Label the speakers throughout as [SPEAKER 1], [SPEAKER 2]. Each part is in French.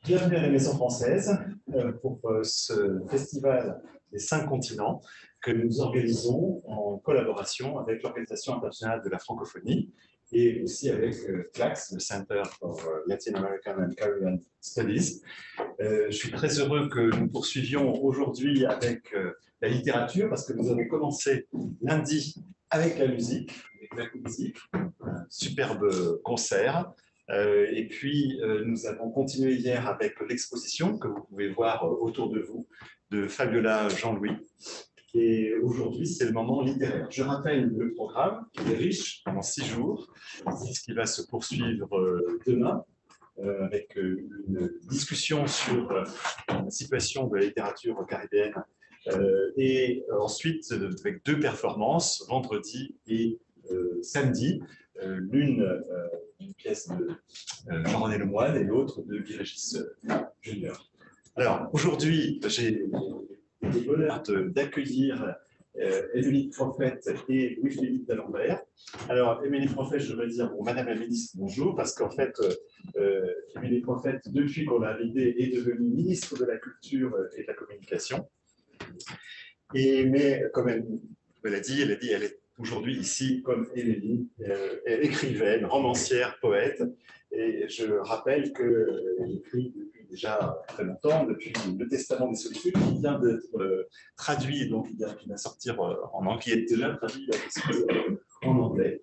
[SPEAKER 1] Bienvenue à la Maison Française pour ce festival des 5 continents que nous organisons en collaboration avec l'Organisation internationale de la francophonie et aussi avec CLACS, le Center for Latin American and Caribbean Studies. Je suis très heureux que nous poursuivions aujourd'hui avec la littérature parce que nous avons commencé lundi avec la musique, un superbe concert. Et puis, nous avons continué hier avec l'exposition que vous pouvez voir autour de vous de Fabiola Jean-Louis. Et aujourd'hui, c'est le moment littéraire. Je rappelle le programme qui est riche pendant 6 jours. C'est ce qui va se poursuivre demain avec une discussion sur la situation de la littérature caribéenne et ensuite avec 2 performances, vendredi et samedi. L'une d'une pièce de Jean-René Lemoine et l'autre de Guy Régis Junior. Alors, aujourd'hui, j'ai le bonheur d'accueillir Émilie Prophète et Louis-Philippe d'Alembert. Alors, Émilie Prophète, je devrais dire, bon, Madame la Ministre, bonjour, parce qu'en fait, Émilie Prophète, depuis qu'on l'a invitée, est devenue ministre de la Culture et de la Communication. Mais comme elle a dit, elle est aujourd'hui ici comme Émilie, écrivaine, romancière, poète. Et je rappelle qu'elle écrit depuis déjà très longtemps, depuis Le Testament des Solitudes, qui vient d'être traduit, donc qui vient sortir en anglais, qui est déjà traduit en anglais.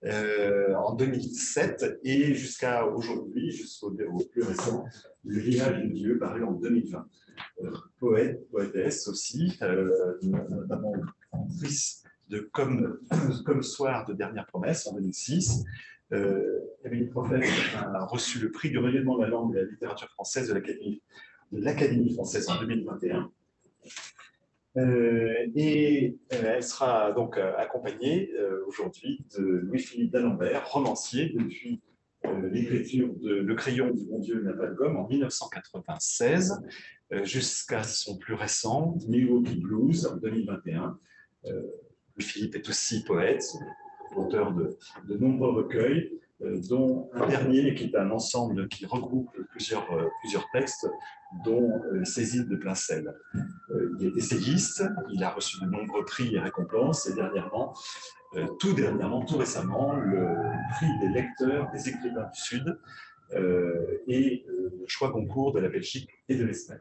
[SPEAKER 1] En 2007 et jusqu'à aujourd'hui, jusqu'au plus récent, Le Village de Dieu, paru en 2020. Poétesse aussi, notamment autrice de Comme soir de dernière promesse en 2006. Émilie Prophète a reçu le prix du rayonnement de la langue et de la littérature française de l'Académie française en 2021. Et elle sera donc accompagnée aujourd'hui de Louis-Philippe d'Alembert, romancier depuis l'écriture de Le crayon du bon Dieu n'a pas de gomme en 1996 jusqu'à son plus récent Milwaukee Blues en 2021. Louis-Philippe est aussi poète, auteur de nombreux recueils, dont un dernier qui est un ensemble qui regroupe plusieurs textes, dont Ces îles de plein sel. Il est essayiste, il a reçu de nombreux prix et récompenses, et tout récemment, le prix des lecteurs des écrivains du Sud et le choix concours de la Belgique et de l'Espagne.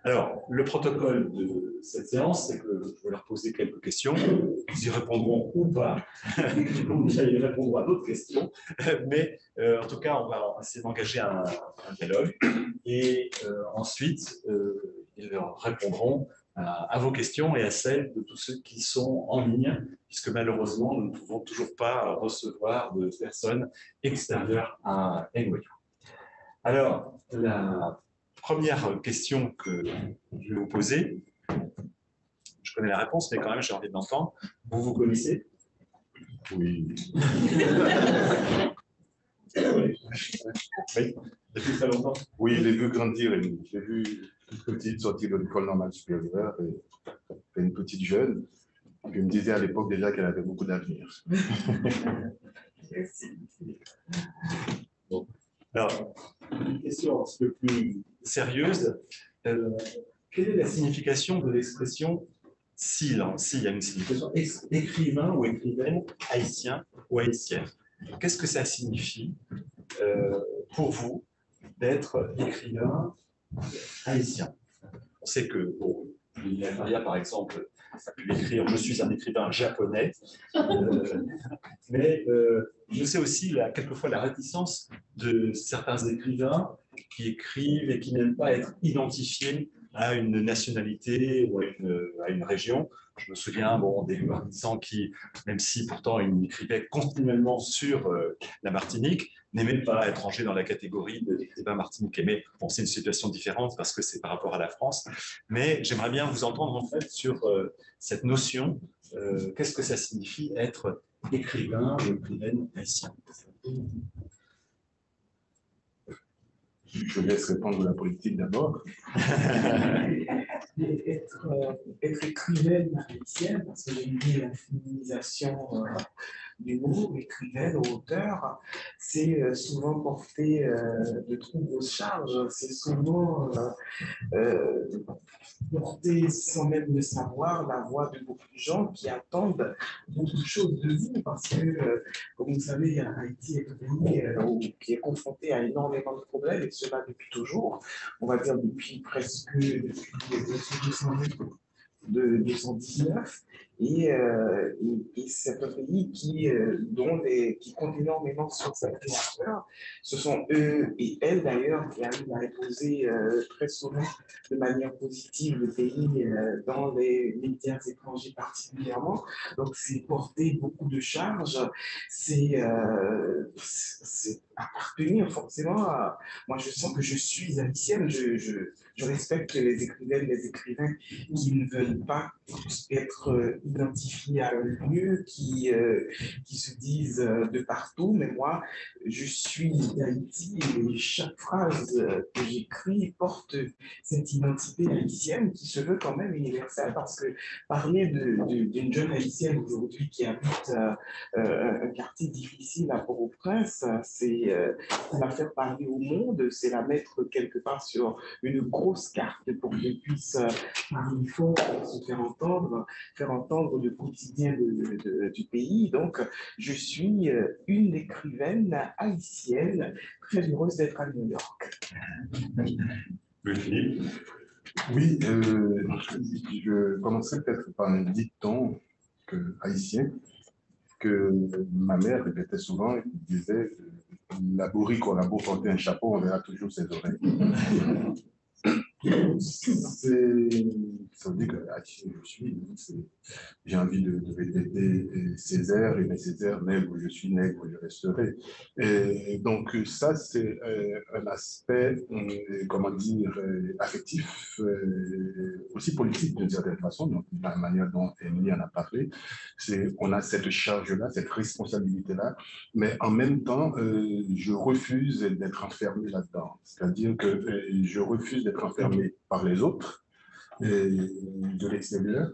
[SPEAKER 1] Alors, le protocole de cette séance, c'est que je vais leur poser quelques questions. Ils y répondront ou pas. Ils répondront à d'autres questions. Mais en tout cas, on va essayer d'engager un dialogue. Et ensuite, ils leur répondront à vos questions et à celles de tous ceux qui sont en ligne, puisque malheureusement, nous ne pouvons toujours pas recevoir de personnes extérieures à NYU. Alors, la première question que je vais vous poser, je connais la réponse, mais quand même j'ai envie de l'entendre. Vous connaissez? Oui. Oui. Depuis très longtemps?
[SPEAKER 2] Oui, je l'ai vu grandir. J'ai vu une petite sortie de l'école normale supérieure et une petite jeune. Je me disais à l'époque déjà qu'elle avait beaucoup d'avenir.
[SPEAKER 1] Merci. Bon. Alors, une question un peu plus sérieuse. Quelle est la signification de l'expression s'il y a une signification, écrivain ou écrivaine haïtien ou haïtienne? Qu'est-ce que ça signifie pour vous d'être écrivain haïtien? On sait que, bon, Lina Faria, par exemple, a pu écrire « Je suis un écrivain japonais », mais je sais aussi quelquefois la réticence de certains écrivains qui écrivent et qui n'aiment pas être identifiés à une nationalité ou à une région. Je me souviens des artisans qui, même si pourtant ils écrivaient continuellement sur la Martinique, n'aimaient pas être rangés dans la catégorie de l'écrivain martiniquais. Mais bon, c'est une situation différente parce que c'est par rapport à la France. Mais j'aimerais bien vous entendre en fait sur cette notion. Qu'est-ce que ça signifie être écrivain ou écrivaine haïtien?
[SPEAKER 2] Je laisse répondre la politique d'abord.
[SPEAKER 3] Être écrivaine haïtienne, parce que j'ai mis la féminisation d'humour, écrivaine ou auteur, c'est souvent porté de trop grosses charges, c'est souvent porter sans même le savoir la voix de beaucoup de gens qui attendent beaucoup de choses de vous parce que, comme vous savez, Haïti est un pays qui est confronté à énormément de problèmes et cela depuis toujours, on va dire depuis presque depuis 219 et c'est un pays qui compte énormément sur sa créateur. Ce sont eux et elles d'ailleurs qui arrivent à imposer très souvent de manière positive le pays dans les médias étrangers particulièrement. Donc c'est porter beaucoup de charges, c'est appartenir forcément à... Moi je sens que je suis haïtienne, je respecte les écrivaines, les écrivains qui ne veulent pas être identifiés à un lieu, qui se disent de partout, mais moi, je suis d'Haïti et chaque phrase que j'écris porte cette identité haïtienne qui se veut quand même universelle parce que parler d'une jeune haïtienne aujourd'hui qui habite un quartier difficile à Port-au-Prince, c'est la faire parler au monde, c'est la mettre quelque part sur une grosse carte pour qu'elle puisse parler fort, se faire entendre le quotidien du pays. Donc, je suis une écrivaine haïtienne très heureuse d'être à New York.
[SPEAKER 1] Philippe.
[SPEAKER 2] Oui, je commencerai peut-être par un dicton haïtien que ma mère répétait souvent et qui disait la bourrique, on a beau porter un chapeau, on verra toujours ses oreilles. Ça veut dire que haïtien je suis, j'ai envie de répéter Césaire, et Césaire, nègre, je suis nègre, je resterai. Et donc ça, c'est un aspect, comment dire, affectif, aussi politique d'une certaine façon, donc la manière dont Émilie en a parlé, c'est on a cette charge-là, cette responsabilité-là, mais en même temps, je refuse d'être enfermé là-dedans. C'est-à-dire que je refuse d'être enfermé par les autres, de l'extérieur,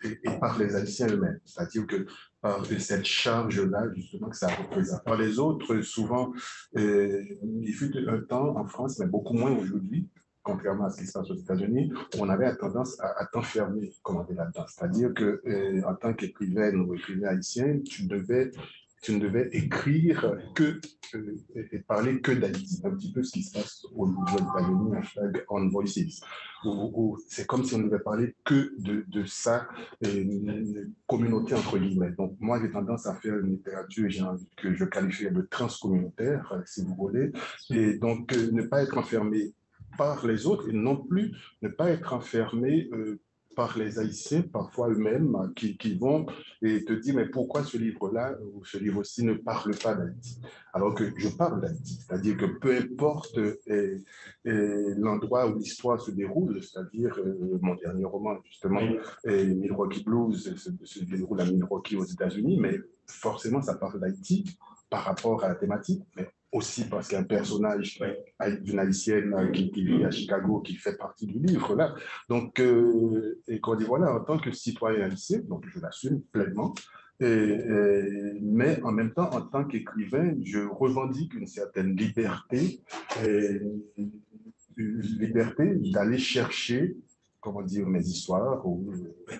[SPEAKER 2] et par les Haïtiens eux-mêmes. C'est-à-dire que par cette charge-là, justement, que ça représente. Par les autres, souvent, il fut un temps en France, mais beaucoup moins aujourd'hui, contrairement à ce qui se passe aux États-Unis, on avait tendance à t'enfermer, comment dire, là-dedans. C'est-à-dire que en tant qu'écrivaine ou écrivain haïtien, tu ne devais écrire que et parler que d'Haïti, un petit peu ce qui se passe au niveau des États-Unis, hashtag On Voices. C'est comme si on ne devait parler que de sa communauté, entre guillemets. Donc, moi, j'ai tendance à faire une littérature que je qualifie de transcommunautaire, si vous voulez, et donc ne pas être enfermé par les autres et non plus ne pas être enfermé par les Haïtiens, parfois eux-mêmes, qui vont et te dire, mais pourquoi ce livre-là ou ce livre-ci ne parle pas d'Haïti, alors que je parle d'Haïti. C'est-à-dire que peu importe l'endroit où l'histoire se déroule, c'est-à-dire mon dernier roman, justement, Milwaukee Blues, se déroule à Milwaukee aux États-Unis, mais forcément, ça parle d'Haïti par rapport à la thématique, mais aussi parce qu'il y a un personnage d'une haïtienne qui vit à Chicago, qui fait partie du livre, là. Donc, et qu'on dit, voilà, en tant que citoyen haïtien, donc je l'assume pleinement, mais en même temps, en tant qu'écrivain, je revendique une certaine liberté, une liberté d'aller chercher, comment dire, mes histoires, ou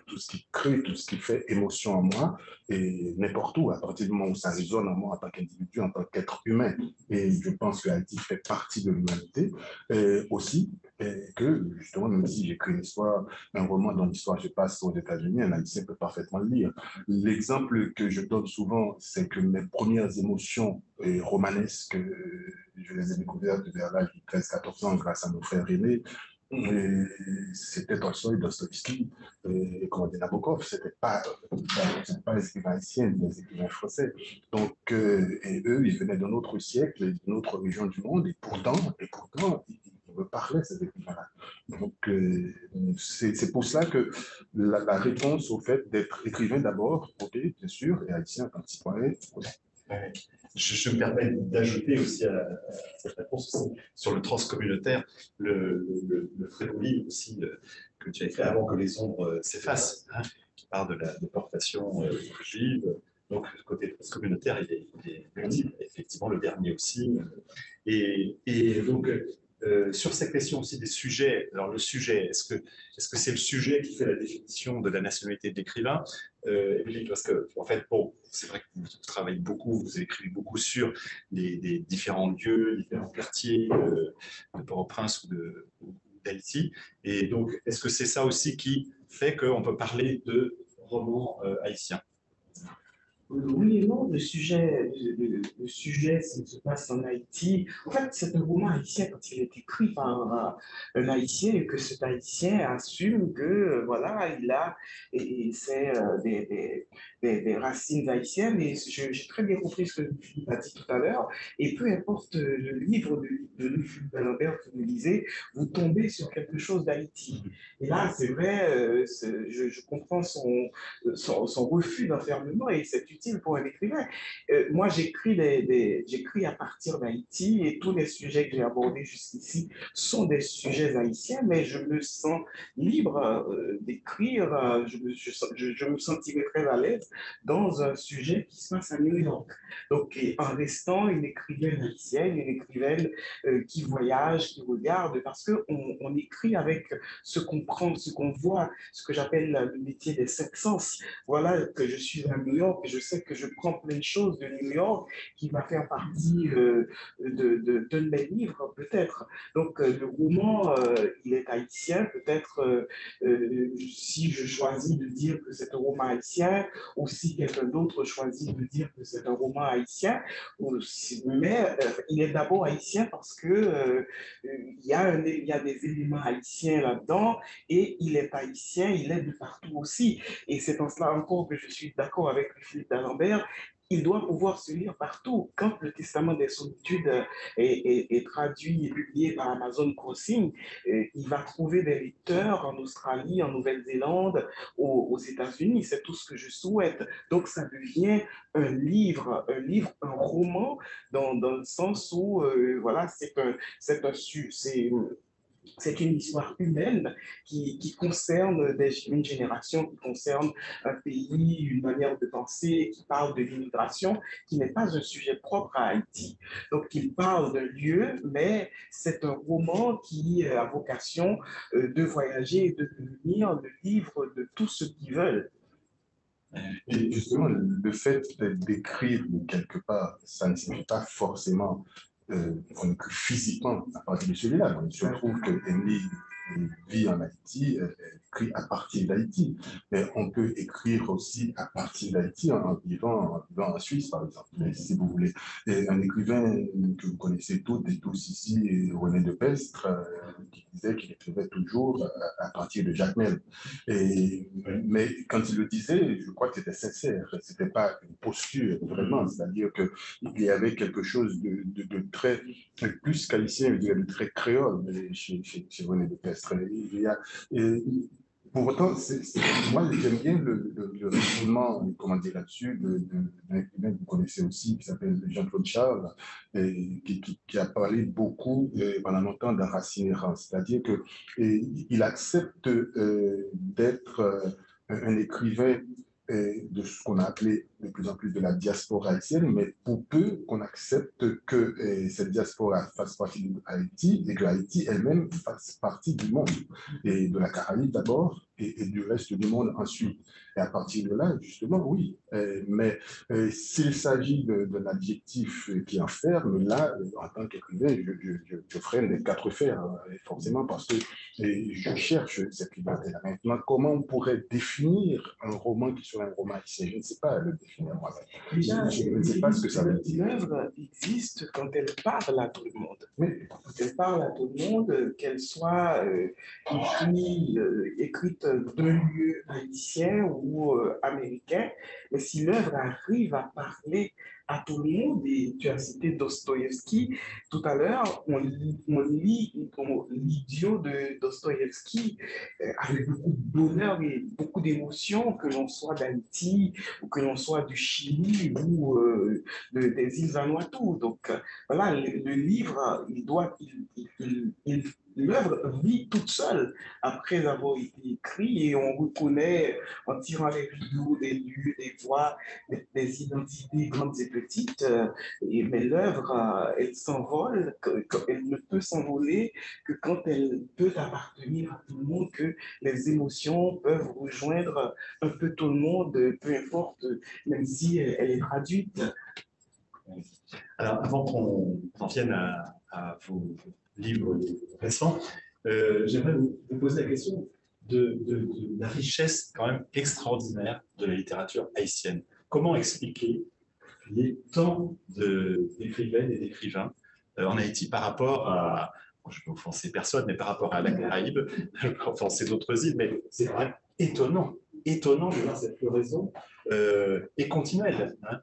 [SPEAKER 2] tout ce qui crée, tout ce qui fait émotion en moi, et n'importe où, à partir du moment où ça résonne en moi en tant qu'individu, en tant qu'être humain. Et je pense que Haïti fait partie de l'humanité aussi, et que justement, même si j'écris une histoire, un roman dont l'histoire se passe aux États-Unis, un Haïtien peut parfaitement le lire. L'exemple que je donne souvent, c'est que mes premières émotions romanesques, je les ai découvertes vers l'âge de 13-14 ans grâce à nos frères aînés. C'était Tolstoï, Dostoïevski et Nabokov. C'était pas les écrivains haïtiens, les écrivains français. Donc, et eux, ils venaient d'un autre siècle, d'une autre région du monde, et pourtant ils me parlaient, ces écrivains-là. Donc, c'est pour ça que la réponse au fait d'être écrivain d'abord, ok, bien sûr, et haïtien en tant que citoyen,
[SPEAKER 1] Je me permets d'ajouter aussi à cette réponse aussi, sur le transcommunautaire, le très beau livre aussi que tu as écrit avant que les ombres s'effacent, hein, qui parle de la déportation juive Donc, le côté transcommunautaire, il est multiple, effectivement, le dernier aussi. Et donc, sur cette question aussi des sujets, alors le sujet, est-ce que c'est le sujet qui fait la définition de la nationalité de l'écrivain, Émilie, parce que, en fait, bon, c'est vrai que vous travaillez beaucoup, vous écrivez beaucoup sur des différents lieux, différents quartiers de Port-au-Prince ou d'Haïti. Et donc, est-ce que c'est ça aussi qui fait qu'on peut parler de romans haïtiens?
[SPEAKER 3] Oui et non, le sujet se passe en Haïti. En fait, c'est un roman haïtien quand il est écrit par un Haïtien et que cet Haïtien assume que, voilà, il a, et c'est des racines haïtiennes. Et j'ai très bien compris ce que Philippe a dit tout à l'heure. Et peu importe le livre de Philippe Lambert que vous lisez, vous tombez sur quelque chose d'Haïti. Et là, c'est vrai, je comprends son refus d'enfermement et c'est utile pour un écrivain. Moi, j'écris à partir d'Haïti et tous les sujets que j'ai abordés jusqu'ici sont des sujets haïtiens, mais je me sens libre d'écrire, je me sentirais très à l'aise dans un sujet qui se passe à New York. Donc, en restant une écrivaine haïtienne, une écrivaine qui voyage, qui regarde, parce qu'on écrit avec ce qu'on prend, ce qu'on voit, ce que j'appelle le métier des cinq sens. Voilà que je suis à New York et je sais que je prends plein de choses de New York qui va faire partie de mes livres, peut-être. Donc, le roman, il est haïtien. Peut-être si je choisis de dire que c'est un roman haïtien, ou si quelqu'un d'autre choisit de dire que c'est un roman haïtien, mais il est d'abord haïtien parce que il y a des éléments haïtiens là-dedans et il est haïtien, il est de partout aussi. Et c'est en cela encore que je suis d'accord avec Philippe d'Alembert. Il doit pouvoir se lire partout. Quand le Testament des solitudes est traduit et publié par Amazon Crossing, il va trouver des lecteurs en Australie, en Nouvelle-Zélande, aux États-Unis. C'est tout ce que je souhaite. Donc, ça devient un roman, dans le sens où, voilà, c'est une histoire humaine qui concerne une génération, qui concerne un pays, une manière de penser, qui parle de l'immigration, qui n'est pas un sujet propre à Haïti. Donc, il parle d'un lieu, mais c'est un roman qui a vocation de voyager et de devenir le livre de tous ceux qui veulent.
[SPEAKER 2] Et justement, le fait d'écrire quelque part, ça ne signifie pas forcément qu'on écrit physiquement à partir de celui-là. Il se trouve que Emily vit en Haïti, elle écrit à partir d'Haïti. Mais on peut écrire aussi à partir d'Haïti en vivant en Suisse, par exemple, si vous voulez. Et un écrivain que vous connaissez toutes et tous ici, René Depestre, qui disait qu'il écrivait toujours à partir de Jacmel. Mais quand il le disait, je crois que c'était sincère, c'était pas une posture, vraiment, c'est-à-dire qu'il y avait quelque chose de très, plus qu'haïtien, je dirais, de très créole chez René Depestre. Pour autant, moi, j'aime bien le raisonnement, comment dire là-dessus, d'un écrivain que vous connaissez aussi, qui s'appelle Jean-Claude Charles, et qui a parlé beaucoup pendant longtemps d'enracinement, c'est-à-dire qu'il accepte d'être un écrivain de ce qu'on a appelé de plus en plus de la diaspora haïtienne, mais pour peu qu'on accepte que cette diaspora fasse partie d'Haïti et que Haïti elle-même fasse partie du monde, et de la Caraïbe d'abord, et du reste du monde ensuite. Et à partir de là, justement, oui. Mais s'il s'agit de l'adjectif qui enferme, là, en tant qu'écrivain, je freine les quatre fers, forcément, parce que je cherche cette liberté-là. Maintenant, comment on pourrait définir un roman qui serait un roman haïtien? Je ne sais pas le définir moi-même. Je ne sais pas ce que ça veut dire.
[SPEAKER 3] L'œuvre existe quand elle parle à tout le monde.
[SPEAKER 2] Oui.
[SPEAKER 3] Quand elle parle à tout le monde, qu'elle soit écrite d'un lieu haïtien ou américain, mais si l'œuvre arrive à parler à tout le monde, et tu as cité Dostoïevski tout à l'heure, on lit l'idiot de Dostoïevski avec beaucoup de bonheur et beaucoup d'émotion, que l'on soit d'Haïti, ou que l'on soit du Chili, ou des îles Vanuatu. Donc voilà, le livre, l'œuvre vit toute seule après avoir été écrite et on reconnaît en tirant les vidéos, des lieux, des voix, des identités grandes et petites. Mais l'œuvre, elle s'envole, elle ne peut s'envoler que quand elle peut appartenir à tout le monde, que les émotions peuvent rejoindre un peu tout le monde, peu importe, même si elle est traduite.
[SPEAKER 1] Alors, avant qu'on en vienne à vos livres récents, j'aimerais vous poser la question de la richesse quand même extraordinaire de la littérature haïtienne. Comment expliquer qu'il y ait tant d'écrivaines et d'écrivains en Haïti par rapport à, bon, je ne vais offenser personne, mais par rapport à la Caraïbe, je ne vais pas offenser d'autres îles, mais c'est quand même étonnant de voir cette floraison et continuelle. Hein.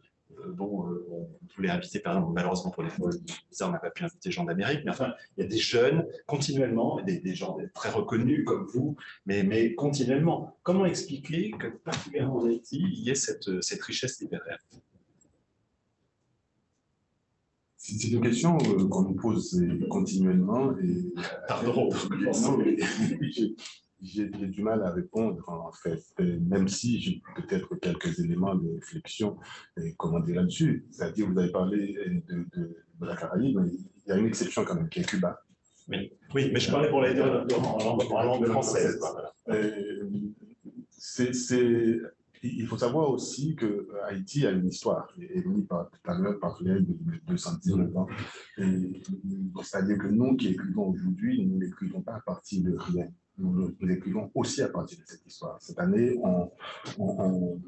[SPEAKER 1] On voulait inviter, par exemple, malheureusement pour les bizarres, on n'a pas pu inviter des gens d'Amérique, mais enfin, il y a des jeunes continuellement, des gens très reconnus comme vous, mais continuellement. Comment expliquer que, particulièrement en Haïti, il y ait cette richesse littéraire?
[SPEAKER 2] C'est une question qu'on nous pose continuellement. Et,
[SPEAKER 1] Pardon.
[SPEAKER 2] J'ai du mal à répondre, en fait, même si j'ai peut-être quelques éléments de réflexion là-dessus. C'est-à-dire, vous avez parlé de la Caraïbe, mais il y a une exception quand même, qui est Cuba.
[SPEAKER 1] Oui, mais je parlais pour la en langue française.
[SPEAKER 2] Il faut savoir aussi que Haïti a une histoire. Et Louis, tout à l'heure, parlait de 219 ans. C'est-à-dire que nous qui écrivons aujourd'hui, nous n'écrivons pas à partir de rien. Nous écrivons aussi à partir de cette histoire. Cette année, on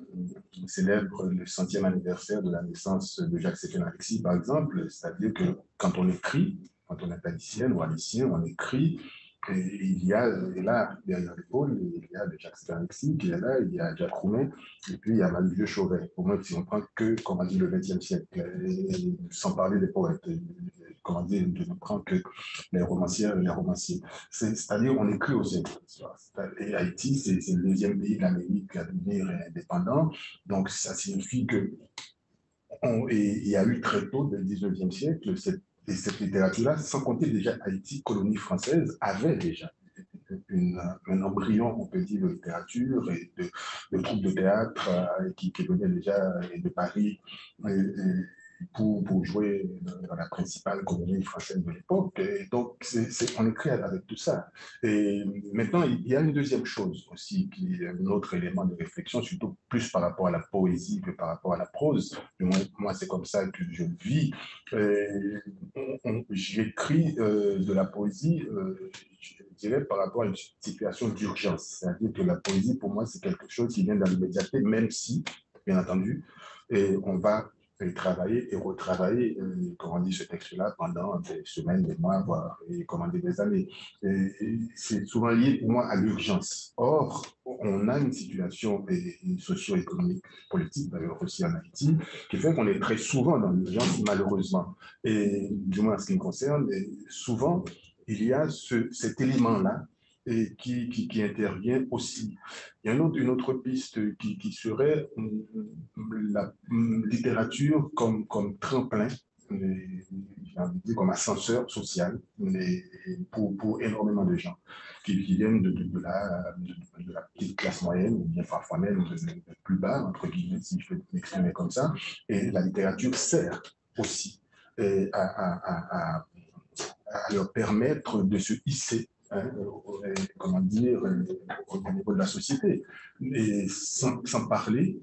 [SPEAKER 2] célèbre le 100e anniversaire de la naissance de Jacques-Séphine Alexis, par exemple. C'est-à-dire que quand on écrit, quand on est haïtien ou haïtien, on écrit. Et il y a, et là, derrière l'épaule, il y a Jacques-Séphine Alexis qui est là, il y a Jacques Roumain, et puis il y a Marie-Vieux Chauvet. Au moins, si on prend que, comment dire, le XXe siècle, sans parler des poètes, comment dire, de ne prendre que les romancières et les romanciers. C'est-à-dire, on écrit aussi une histoire. Et Haïti, c'est le deuxième pays de l'Amérique à devenir indépendant. Donc, ça signifie que il y a eu très tôt, dès le 19e siècle, cette littérature-là, sans compter déjà Haïti, colonie française, avait déjà un embryon, on peut dire, de littérature et de troupes de théâtre qui venaient déjà de Paris pour jouer dans la principale colonie française de l'époque. Et donc, on écrit avec tout ça. Et maintenant, il y a une deuxième chose aussi, qui est un autre élément de réflexion, surtout plus par rapport à la poésie que par rapport à la prose. Du moins, moi, c'est comme ça que je le vis. J'écris de la poésie, je dirais, par rapport à une situation d'urgence. C'est-à-dire que la poésie, pour moi, c'est quelque chose qui vient dans l'immédiateté, même si, bien entendu, on va travailler et retravailler, comment on dit, ce texte-là pendant des semaines, des mois, voire des années. C'est souvent lié pour moi à l'urgence. Or, on a une situation socio-économique, politique, d'ailleurs aussi en Haïti, qui fait qu'on est très souvent dans l'urgence, malheureusement. Et du moins en ce qui me concerne, souvent, il y a cet élément-là et qui intervient aussi. Il y a une autre piste qui serait la littérature comme tremplin, j'ai envie de dire comme ascenseur social pour énormément de gens qui viennent de la petite classe moyenne, ou bien parfois même de plus bas, entre guillemets, si je peux m'exprimer comme ça. Et la littérature sert aussi à leur permettre de se hisser, comment dire, au niveau de la société. Et sans parler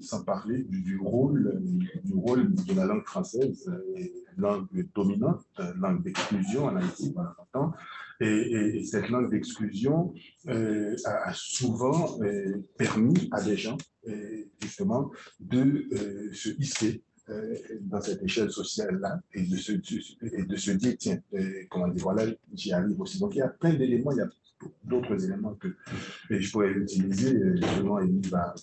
[SPEAKER 2] du rôle de la langue française, langue dominante, langue d'exclusion en Haïti pendant longtemps. Et cette langue d'exclusion a souvent permis à des gens, justement, de se hisser dans cette échelle sociale-là et de se dire, tiens, comment dire, voilà, j'y arrive aussi. Donc, il y a plein d'éléments, il y a d'autres éléments que je pourrais utiliser, justement, et va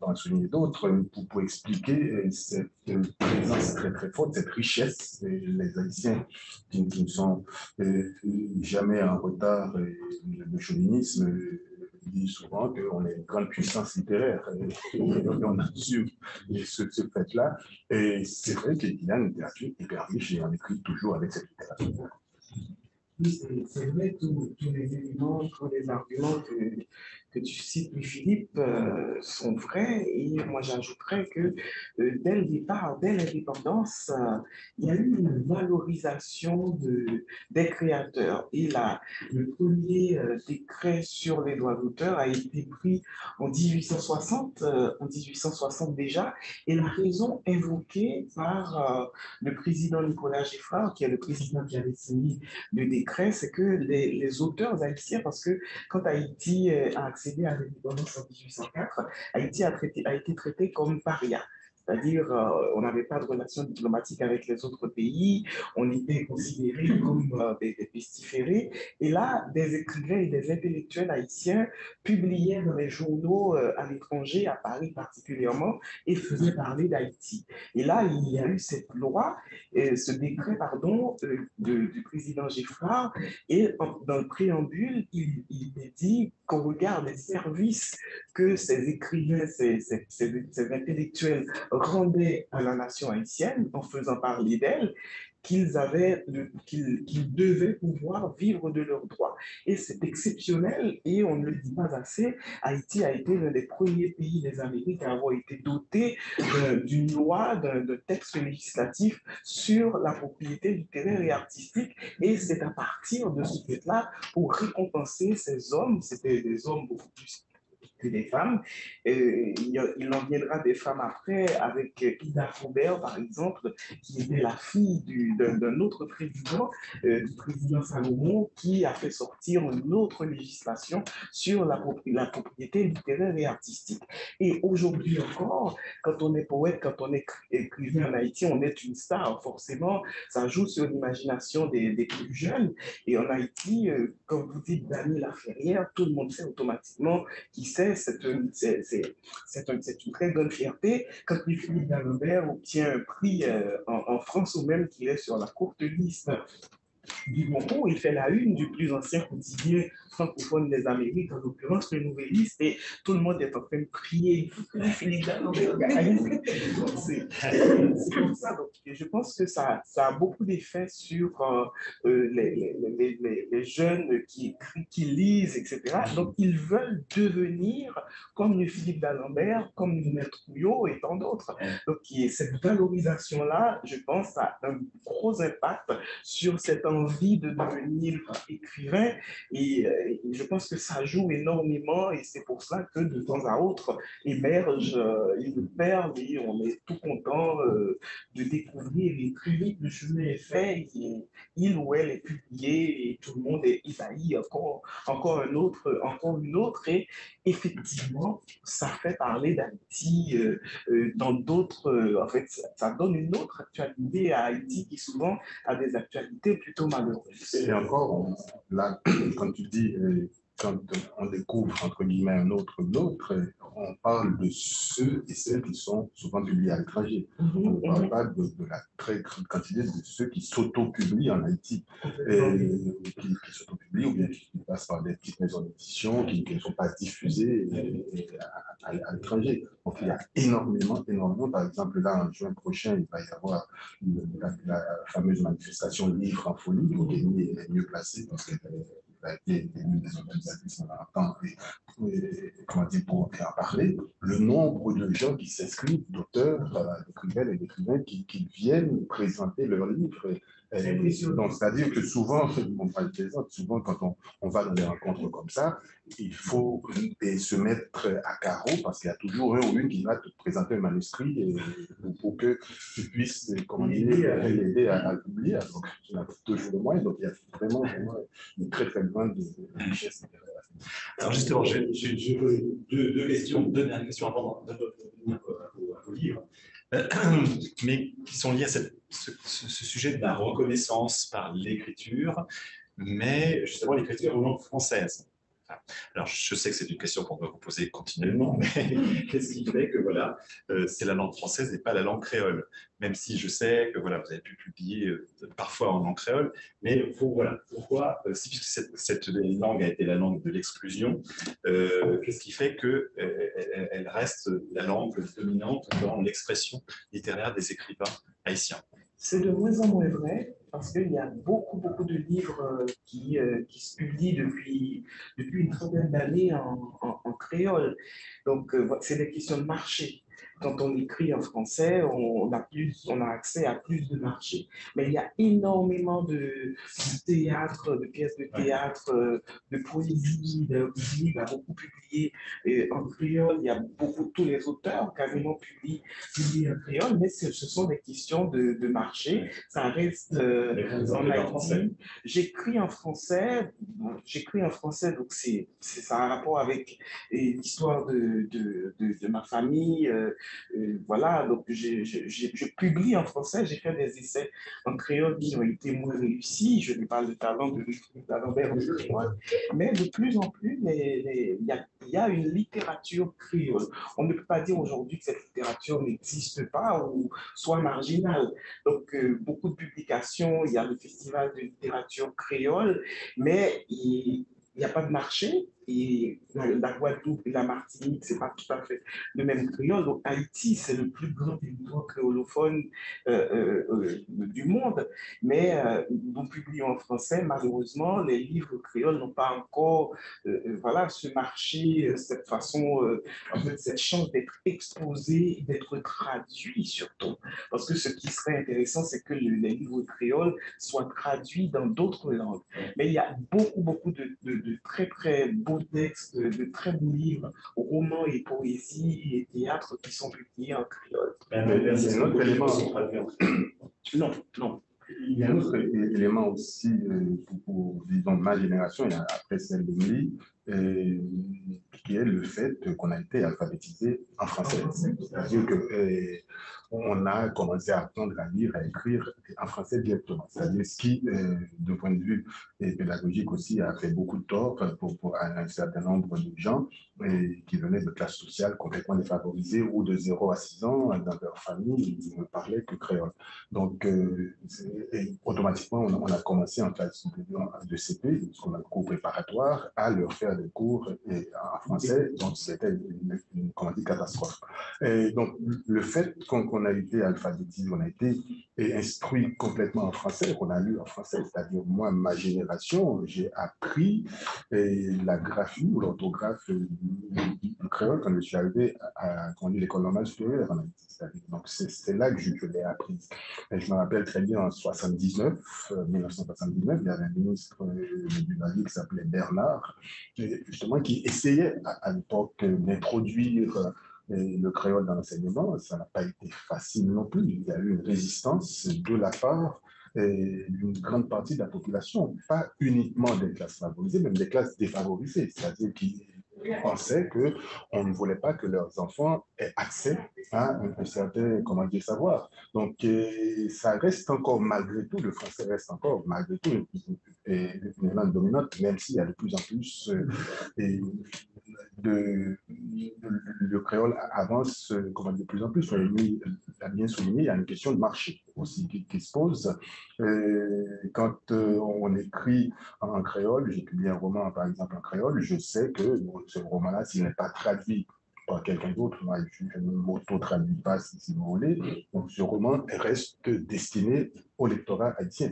[SPEAKER 2] en souligner d'autres pour expliquer cette présence très, très forte, cette richesse. Les Haïtiens qui ne sont jamais en retard, le chauvinisme dit souvent qu'on est une grande puissance littéraire et on assure ce fait-là. Et c'est vrai qu'il y a une littérature hyper riche et on écrit toujours avec cette littérature.
[SPEAKER 3] Oui, c'est vrai, tous les éléments, tous les arguments que tu cites, Louis-Philippe, sont vrais. Et moi, j'ajouterais que dès le départ, dès l'indépendance, il y a eu une valorisation des créateurs. Et là, le premier décret sur les droits d'auteur a été pris en 1860, en 1860 déjà. Et la raison invoquée par le président Nicolas Giffard, qui est le président qui avait signé le décret, c'est que les auteurs haïtiens, parce que quand Haïti a accédé à l'indépendance en 1804, Haïti a été traité comme paria. C'est-à-dire, on n'avait pas de relations diplomatiques avec les autres pays, on était considérés comme des pestiférés. Et là, des écrivains et des intellectuels haïtiens publiaient dans les journaux à l'étranger, à Paris particulièrement, et faisaient parler d'Haïti. Et là, il y a eu cette loi, ce décret, pardon, du président Giffard, et dans le préambule, il est dit qu'on regarde les services que ces écrivains, ces intellectuels rendaient à la nation haïtienne en faisant parler d'elle, qu'ils devaient pouvoir vivre de leurs droits. Et c'est exceptionnel et on ne le dit pas assez. Haïti a été l'un des premiers pays des Amériques à avoir été doté d'une loi, d'un texte législatif sur la propriété littéraire et artistique. Et c'est à partir de ce fait-là, pour récompenser ces hommes, c'était des hommes beaucoup plus que des femmes. Il en viendra des femmes après, avec Ida Faubert, par exemple, qui était la fille d'un autre président, du président Salomon, qui a fait sortir une autre législation sur la propriété littéraire et artistique. Et aujourd'hui encore, quand on est poète, quand on est écrivain en Haïti, on est une star, forcément, ça joue sur l'imagination des plus jeunes. Et en Haïti, comme vous dites, Dany Laferrière, tout le monde sait automatiquement qui c'est, c'est une très grande fierté. Quand Philippe D'Alembert obtient un prix en France ou même qu'il est sur la courte liste du concours, il fait la une du plus ancien quotidien francophone des Amériques, en l'occurrence le Nouvelliste, et tout le monde est en train de crier Philippe D'Alembert gagne. C'est comme ça. Donc, je pense que ça a beaucoup d'effets sur les jeunes qui écrivent, qui lisent, etc. Donc, ils veulent devenir comme le Philippe D'Alembert, comme Maître Trouillot et tant d'autres. Donc, cette valorisation-là, je pense, a un gros impact sur cette envie de devenir écrivain et je pense que ça joue énormément et c'est pour ça que de temps à autre émerge une perle et on est tout content de découvrir et plus vite le chemin est fait, il ou elle est publié et tout le monde est ébahi, encore une autre et effectivement ça fait parler d'Haïti dans d'autres, en fait ça donne une autre actualité à Haïti qui souvent a des actualités plutôt malheureuses.
[SPEAKER 2] Et encore, là, quand tu dis, quand on découvre, entre guillemets, un autre, on parle de ceux et celles qui sont souvent publiés à l'étranger. On ne parle pas de la très grande quantité de ceux qui s'auto-publient en Haïti, qui s'auto-publient ou bien qui passent par des petites maisons d'édition, qui ne sont pas diffusées à l'étranger. Donc, il y a énormément, par exemple, là, en juin prochain, il va y avoir la fameuse manifestation Livre en folie, où Guény est mieux placé parce qu'elle a été une des organisations pendant comment dire, pour en parler. Le nombre de gens qui s'inscrivent, d'auteurs, d'écrivaines et d'écrivains qui viennent présenter leurs livres. Donc, c'est-à-dire que souvent, on parle plaisante, souvent quand on va dans des rencontres comme ça, il faut se mettre à carreau parce qu'il y a toujours un ou une qui va te présenter un manuscrit pour que tu puisses, comment dire, l'aider à le publier. Donc, tu n'as toujours le moyen. Donc, il y a vraiment une très, très grande richesse.
[SPEAKER 1] Alors, justement, j'ai deux questions, deux dernières questions avant de revenir à vos livres, mais qui sont liées à ce sujet de la reconnaissance par l'écriture, mais justement l'écriture en langue française. Alors, je sais que c'est une question qu'on doit vous poser continuellement, mais qu'est-ce qui fait que voilà, c'est la langue française et pas la langue créole? Même si je sais que voilà, vous avez pu publier parfois en langue créole, mais voilà, pourquoi, puisque cette langue a été la langue de l'exclusion, qu'est-ce qui fait qu'elle reste la langue dominante dans l'expression littéraire des écrivains haïtiens?
[SPEAKER 3] C'est de moins en moins vrai parce qu'il y a beaucoup de livres qui se publient depuis une trentaine d'années en créole. Donc, c'est des questions de marché. Quand on écrit en français, on a accès à plus de marché. Mais il y a énormément de théâtre, de pièces de théâtre, de poésie, de livres à beaucoup publié en créole. Il y a beaucoup, tous les auteurs quasiment publient en créole, mais ce sont des questions de marché. Ça reste en Haïti. J'écris en français, donc ça a un rapport avec l'histoire de ma famille. Voilà, donc je publie en français, j'ai fait des essais en créole qui ont été moins réussis. Je n'ai pas le talent de d'Alembert de moi, mais de plus en plus, il y a une littérature créole. On ne peut pas dire aujourd'hui que cette littérature n'existe pas ou soit marginale. Donc, beaucoup de publications, il y a le Festival de littérature créole, mais il n'y a pas de marché. Et la Guadeloupe et la Martinique, c'est pas tout à fait le même créole. Donc, Haïti, c'est le plus grand territoire créolophone du monde. Mais nous publions en français, malheureusement, les livres créoles n'ont pas encore voilà, ce marché, cette façon, en fait, cette chance d'être exposé, d'être traduit surtout. Parce que ce qui serait intéressant, c'est que les livres créoles soient traduits dans d'autres langues. Mais il y a beaucoup de très beaux textes, de très beaux livres, romans et poésie et théâtre qui sont publiés en créole.
[SPEAKER 2] Mais c'est un autre élément.
[SPEAKER 3] Non, non.
[SPEAKER 2] Il y a un autre élément aussi disons, ma génération, et après celle de Mili, qui est le fait qu'on a été alphabétisé en français. C'est-à-dire qu'on a commencé à apprendre à lire, à écrire en français directement. C'est-à-dire ce qui, de point de vue pédagogique aussi, a fait beaucoup de tort pour un certain nombre de gens qui venaient de classes sociales complètement défavorisées ou de 0 à 6 ans dans leur famille, ils ne parlaient que créole. Donc, automatiquement, on a commencé en classe de CP, ce qu'on a le cours préparatoire, à leur faire des cours en français. Donc, c'était une catastrophe. Et donc, le fait qu'on a été alphabétisé, on a été instruit complètement en français, qu'on a lu en français, c'est-à-dire moi, ma génération, j'ai appris la graphie ou l'orthographe du créole quand je suis arrivé à l'école normale supérieure en Haïti. Donc, c'est là que je l'ai appris. Et je me rappelle très bien en 1979, il y avait un ministre du Mali qui s'appelait Bernard, justement, qui essayait à l'époque d'introduire le créole dans l'enseignement. Ça n'a pas été facile non plus. Il y a eu une résistance de la part d'une grande partie de la population, pas uniquement des classes favorisées, même des classes défavorisées, c'est-à-dire qui pensaient qu'on ne voulait pas que leurs enfants aient accès à un certain, comment dire, savoir. Donc, ça reste encore, malgré tout, le français reste encore, malgré tout, une langue dominante, même s'il y a de plus en plus le créole avance comment dire, de plus en plus. Lui l'a bien souligné, il y a une question de marché aussi qui se pose. Quand on écrit en créole, j'ai publié un roman par exemple en créole, je sais que ce roman-là, s'il n'est pas traduit par quelqu'un d'autre, moi je ne m'auto-traduis pas si vous voulez, donc ce roman reste destiné au lectorat haïtien.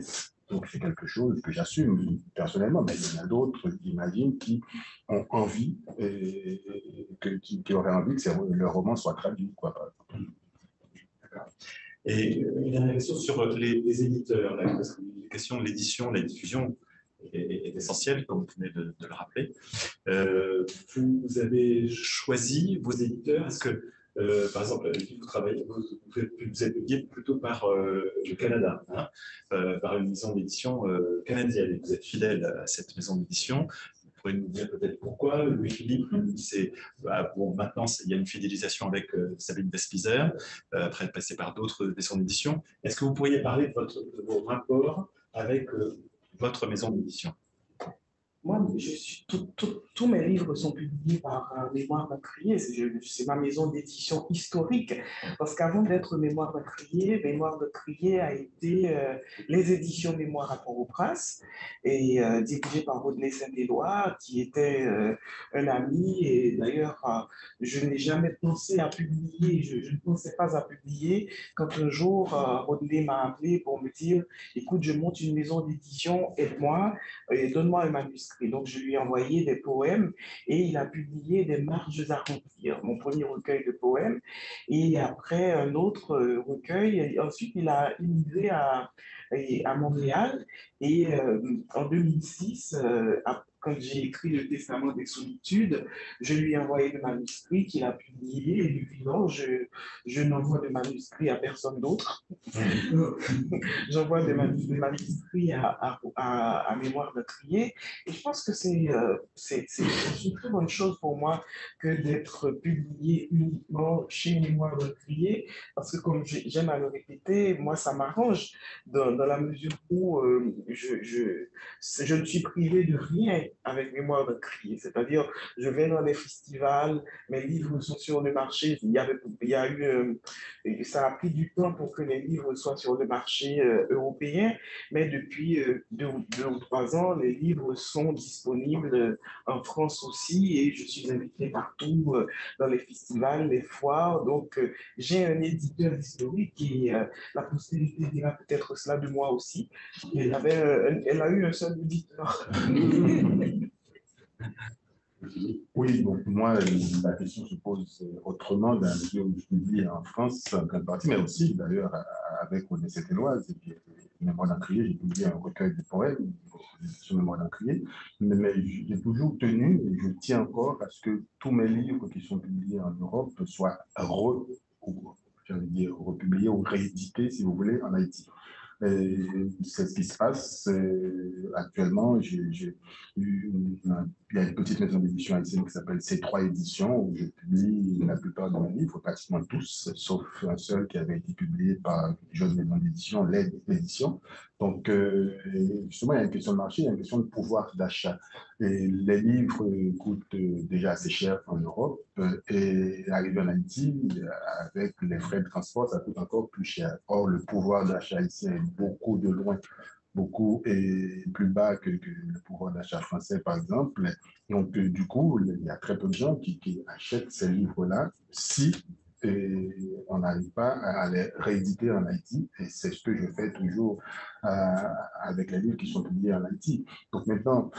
[SPEAKER 2] Donc, c'est quelque chose que j'assume personnellement, mais il y en a d'autres, j'imagine, qui ont envie, qui auraient envie que leur roman soit traduit, quoi, par exemple.
[SPEAKER 1] Et une dernière question sur les éditeurs, là, parce que la question de l'édition, de la diffusion est essentielle, comme vous venez de le rappeler. Vous avez choisi vos éditeurs. Est-ce que, par exemple, vous êtes guidé plutôt par le Canada, hein, par une maison d'édition canadienne, et vous êtes fidèle à cette maison d'édition. Vous pourrez nous dire peut-être pourquoi. Louis-Philippe, c'est bon, maintenant il y a une fidélisation avec Sabine Vespizer, après être passé par d'autres maisons d'édition. Est-ce que vous pourriez parler de vos rapports avec votre maison d'édition?
[SPEAKER 3] Moi, tous mes livres sont publiés par Mémoire d'Encrier. C'est ma maison d'édition historique. Parce qu'avant d'être Mémoire d'Encrier a été les éditions Mémoire à Port-au-Prince et dirigé par Rodney Saint-Éloi, qui était un ami. Et d'ailleurs, je n'ai jamais pensé à publier, je ne pensais pas à publier quand un jour, Rodney m'a appelé pour me dire, écoute, je monte une maison d'édition, aide-moi et donne-moi un manuscrit. Donc, je lui ai envoyé des poèmes et il a publié Des marges à remplir, mon premier recueil de poèmes. Et après, un autre recueil. Et ensuite, il a immigré à Montréal. Et en 2006, quand j'ai écrit Le Testament des Solitudes, je lui ai envoyé le manuscrit qu'il a publié. Et depuis lors, je n'envoie de manuscrit à personne d'autre. J'envoie des manuscrits à Mémoire de Crier. Et je pense que c'est une très bonne chose pour moi que d'être publié uniquement chez Mémoire de Crier, parce que comme j'aime à le répéter, moi ça m'arrange dans la mesure où je ne suis privé de rien avec Mémoire de Crier. C'est-à-dire, je vais dans les festivals, mes livres sont sur le marché. Il y a eu, ça a pris du temps pour que les livres soient sur le marché européen, mais depuis 2 ou 3 ans, les livres sont disponibles en France aussi et je suis invité partout dans les festivals, les foires. Donc, j'ai un éditeur historique et la postérité dira peut-être cela de moi aussi. Elle a eu un seul éditeur.
[SPEAKER 2] Oui, donc moi, la question se pose autrement dans la mesure où je publie en France, en grande partie, mais aussi d'ailleurs avec Odé Saint-Éloi, et puis Mémoire d'Encrier, j'ai publié un recueil de poèmes sur Mémoire d'Encrier, mais j'ai toujours tenu, et je tiens encore à ce que tous mes livres qui sont publiés en Europe soient republiés ou réédités, si vous voulez, en Haïti. C'est ce qui se passe actuellement. Il y a une petite maison d'édition haïtienne qui s'appelle C3 Éditions, où je publie la plupart de mes livres, pratiquement tous, sauf un seul qui avait été publié par une jeune maison d'édition, l'aide d'édition. Donc, justement, il y a une question de marché, il y a une question de pouvoir d'achat. Et les livres coûtent déjà assez cher en Europe, et arriver en Haïti, avec les frais de transport, ça coûte encore plus cher. Or, le pouvoir d'achat ici est beaucoup de loin, beaucoup et plus bas que le pouvoir d'achat français, par exemple. Donc, du coup, il y a très peu de gens qui achètent ces livres-là si on n'arrive pas à les rééditer en Haïti. Et c'est ce que je fais toujours avec les livres qui sont publiés en Haïti. Donc maintenant,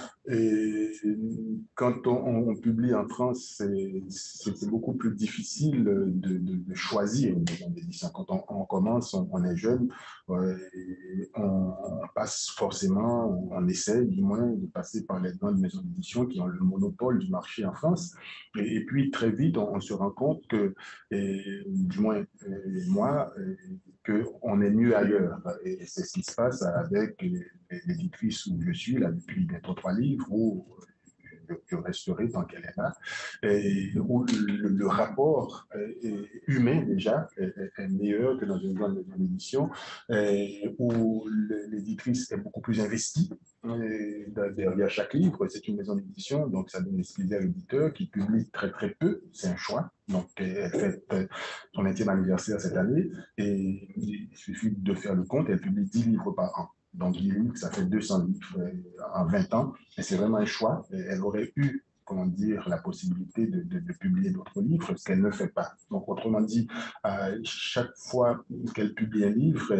[SPEAKER 2] quand on publie en France, c'est beaucoup plus difficile de choisir une maison d'édition. Quand on commence, on est jeune, on passe forcément, on essaie du moins de passer par les grandes maisons d'édition qui ont le monopole du marché en France. Et puis très vite, on se rend compte que, du moins moi, qu'on est mieux ailleurs. Et c'est ce qui se passe avec l'éditrice où je suis, là, depuis bientôt 3 livres, où je resterai tant qu'elle est là, et où le rapport humain déjà est meilleur que dans une grande maison d'édition, où l'éditrice est beaucoup plus investie derrière chaque livre. C'est une maison d'édition, donc ça donne exclusivité à l'éditeur qui publie très très peu, c'est un choix. Donc elle fait son 20e anniversaire cette année et il suffit de faire le compte, elle publie 10 livres par an. Donc 10 livres, ça fait 200 livres en 20 ans. Et c'est vraiment un choix. Elle aurait eu, comment dire, la possibilité de publier d'autres livres, ce qu'elle ne fait pas. Donc, autrement dit, chaque fois qu'elle publie un livre,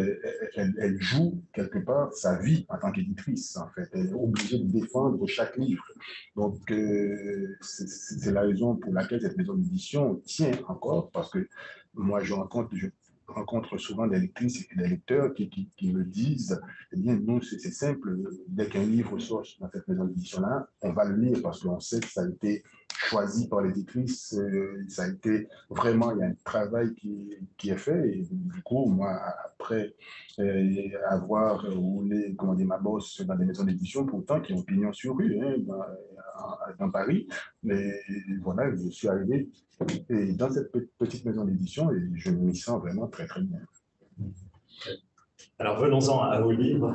[SPEAKER 2] elle joue quelque part sa vie en tant qu'éditrice, en fait. Elle est obligée de défendre chaque livre. Donc, c'est la raison pour laquelle cette maison d'édition tient encore, parce que moi, je rencontre souvent des lectrices et des lecteurs qui me disent, eh bien, nous, c'est simple, dès qu'un livre sort dans cette maison d'édition-là, on va le lire parce qu'on sait que ça a été choisi par l'éditrice, ça a été vraiment, il y a un travail qui est fait, et du coup, moi, après avoir roulé, comment dire, ma bosse dans des maisons d'édition, pourtant, qui ont pignon sur rue, hein, dans Paris, mais voilà, je suis arrivé et dans cette petite maison d'édition, et je m'y sens vraiment très, très bien.
[SPEAKER 1] Alors, venons-en à vos livres.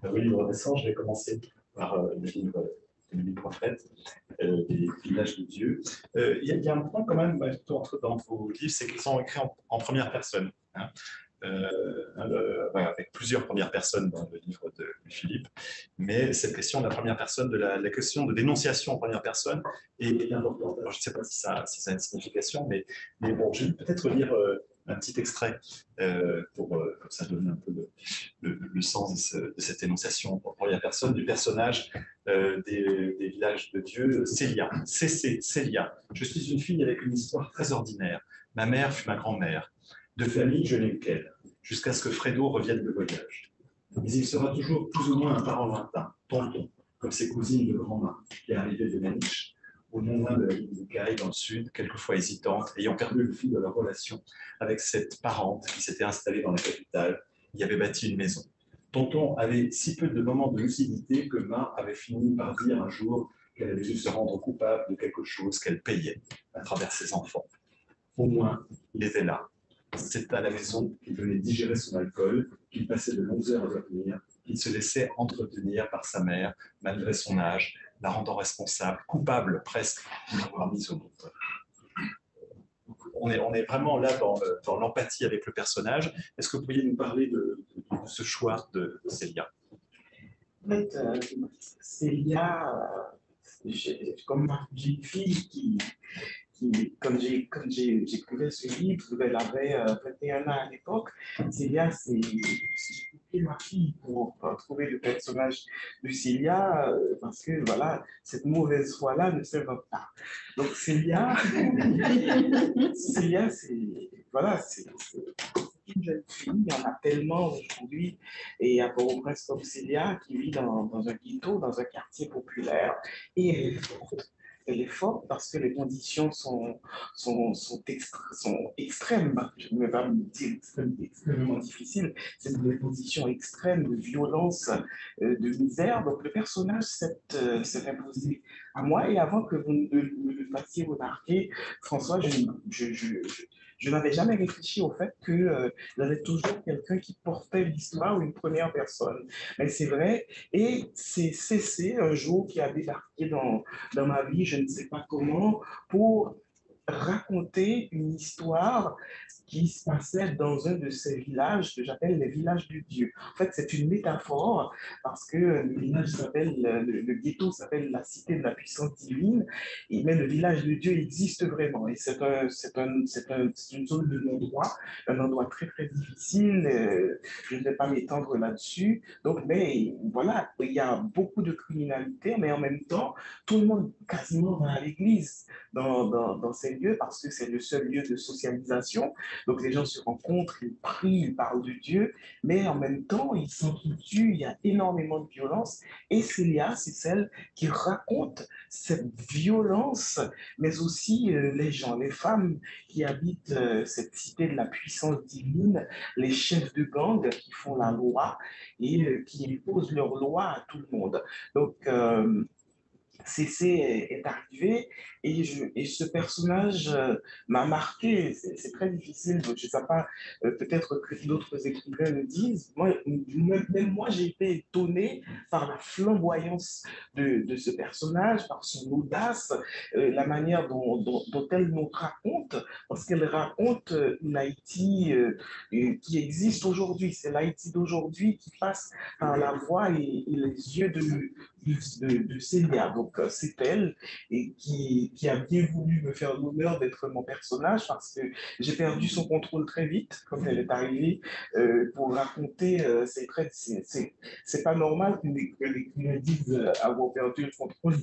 [SPEAKER 1] À vos livres récents, je vais commencer par le livre les prophètes, des villages de Dieu. Il y a un point quand même dans vos livres, c'est qu'ils sont écrits en première personne. Hein. Avec plusieurs premières personnes dans le livre de Philippe, mais cette question de la première personne, de la question de dénonciation en première personne est importante. Alors, je ne sais pas si ça a une signification, mais bon, je vais peut-être lire un petit extrait pour que ça donne un peu le sens de cette énonciation en première personne du personnage des villages de Dieu, Célia. Célia. Je suis une fille avec une histoire très ordinaire. Ma mère fut ma grand-mère. De famille, je n'ai eu qu'elle, jusqu'à ce que Fredo revienne de voyage. Mais il sera toujours plus ou moins un parent lointain, tonton, comme ses cousines de grand-main, qui est arrivée de Maniche, au non loin de la ligne de Caille dans le sud, quelquefois hésitante, ayant perdu le fil de leur relation avec cette parente qui s'était installée dans la capitale, y avait bâti une maison. Tonton avait si peu de moments de lucidité que Ma avait fini par dire un jour qu'elle avait dû se rendre coupable de quelque chose qu'elle payait à travers ses enfants. Au moins, il était là. C'est à la maison qu'il venait digérer son alcool, qu'il passait de longues heures à dormir, qu'il se laissait entretenir par sa mère, malgré son âge, la rendant responsable, coupable presque, de l'avoir mise au monde. On est vraiment là dans l'empathie avec le personnage. Est-ce que vous pourriez nous parler de ce choix de Célia?
[SPEAKER 3] En fait, Célia, comme j'ai une fille qui comme j'écrivais ce livre, elle avait 21 ans à l'époque. Célia, j'ai coupé ma fille pour trouver le personnage de Célia, parce que voilà, cette mauvaise foi-là ne s'invente pas. Donc Célia, Célia, c'est une jeune fille, il y en a tellement aujourd'hui, et à Port-au-Prince comme Célia, qui vit dans un ghetto, dans un quartier populaire, et elle est forte. Elle est forte parce que les conditions sont extrêmes. Je ne vais pas me dire extrêmement difficiles. C'est des conditions extrêmes de violence, de misère. Donc le personnage s'est imposé à moi. Et avant que vous ne me le fassiez remarquer, François, je n'avais jamais réfléchi au fait qu'il y avait toujours quelqu'un qui portait l'histoire ou une première personne. Mais c'est vrai, et c'est CC un jour qui a débarqué dans ma vie, je ne sais pas comment, pour raconter une histoire qui se passait dans un de ces villages que j'appelle les villages de Dieu. En fait, c'est une métaphore parce que le village s'appelle, le ghetto s'appelle la cité de la puissance divine, mais le village de Dieu existe vraiment. Et c'est une zone de non-droit, un endroit très, très difficile. Je ne vais pas m'étendre là-dessus. Donc, mais voilà, il y a beaucoup de criminalité, mais en même temps, tout le monde quasiment va à l'église dans ces lieux parce que c'est le seul lieu de socialisation. Donc les gens se rencontrent, ils prient, ils parlent de Dieu, mais en même temps, ils s'entretuent, il y a énormément de violence. Et Célia, c'est celle qui raconte cette violence, mais aussi les gens, les femmes qui habitent cette cité de la puissance divine, les chefs de gang qui font la loi et qui imposent leur loi à tout le monde. Donc, CC est arrivé et ce personnage m'a marqué. C'est très difficile, donc je ne sais pas, peut-être que d'autres écrivains le disent. Même moi, j'ai été étonné par la flamboyance de ce personnage, par son audace, la manière dont elle nous raconte, parce qu'elle raconte une Haïti qui existe aujourd'hui. C'est l'Haïti d'aujourd'hui qui passe par la voix et les yeux de Célia. Donc, c'est elle et qui a bien voulu me faire l'honneur d'être mon personnage parce que j'ai perdu son contrôle très vite quand elle est arrivée pour raconter ses traits. C'est pas normal qu'une écrivain dise avoir perdu le contrôle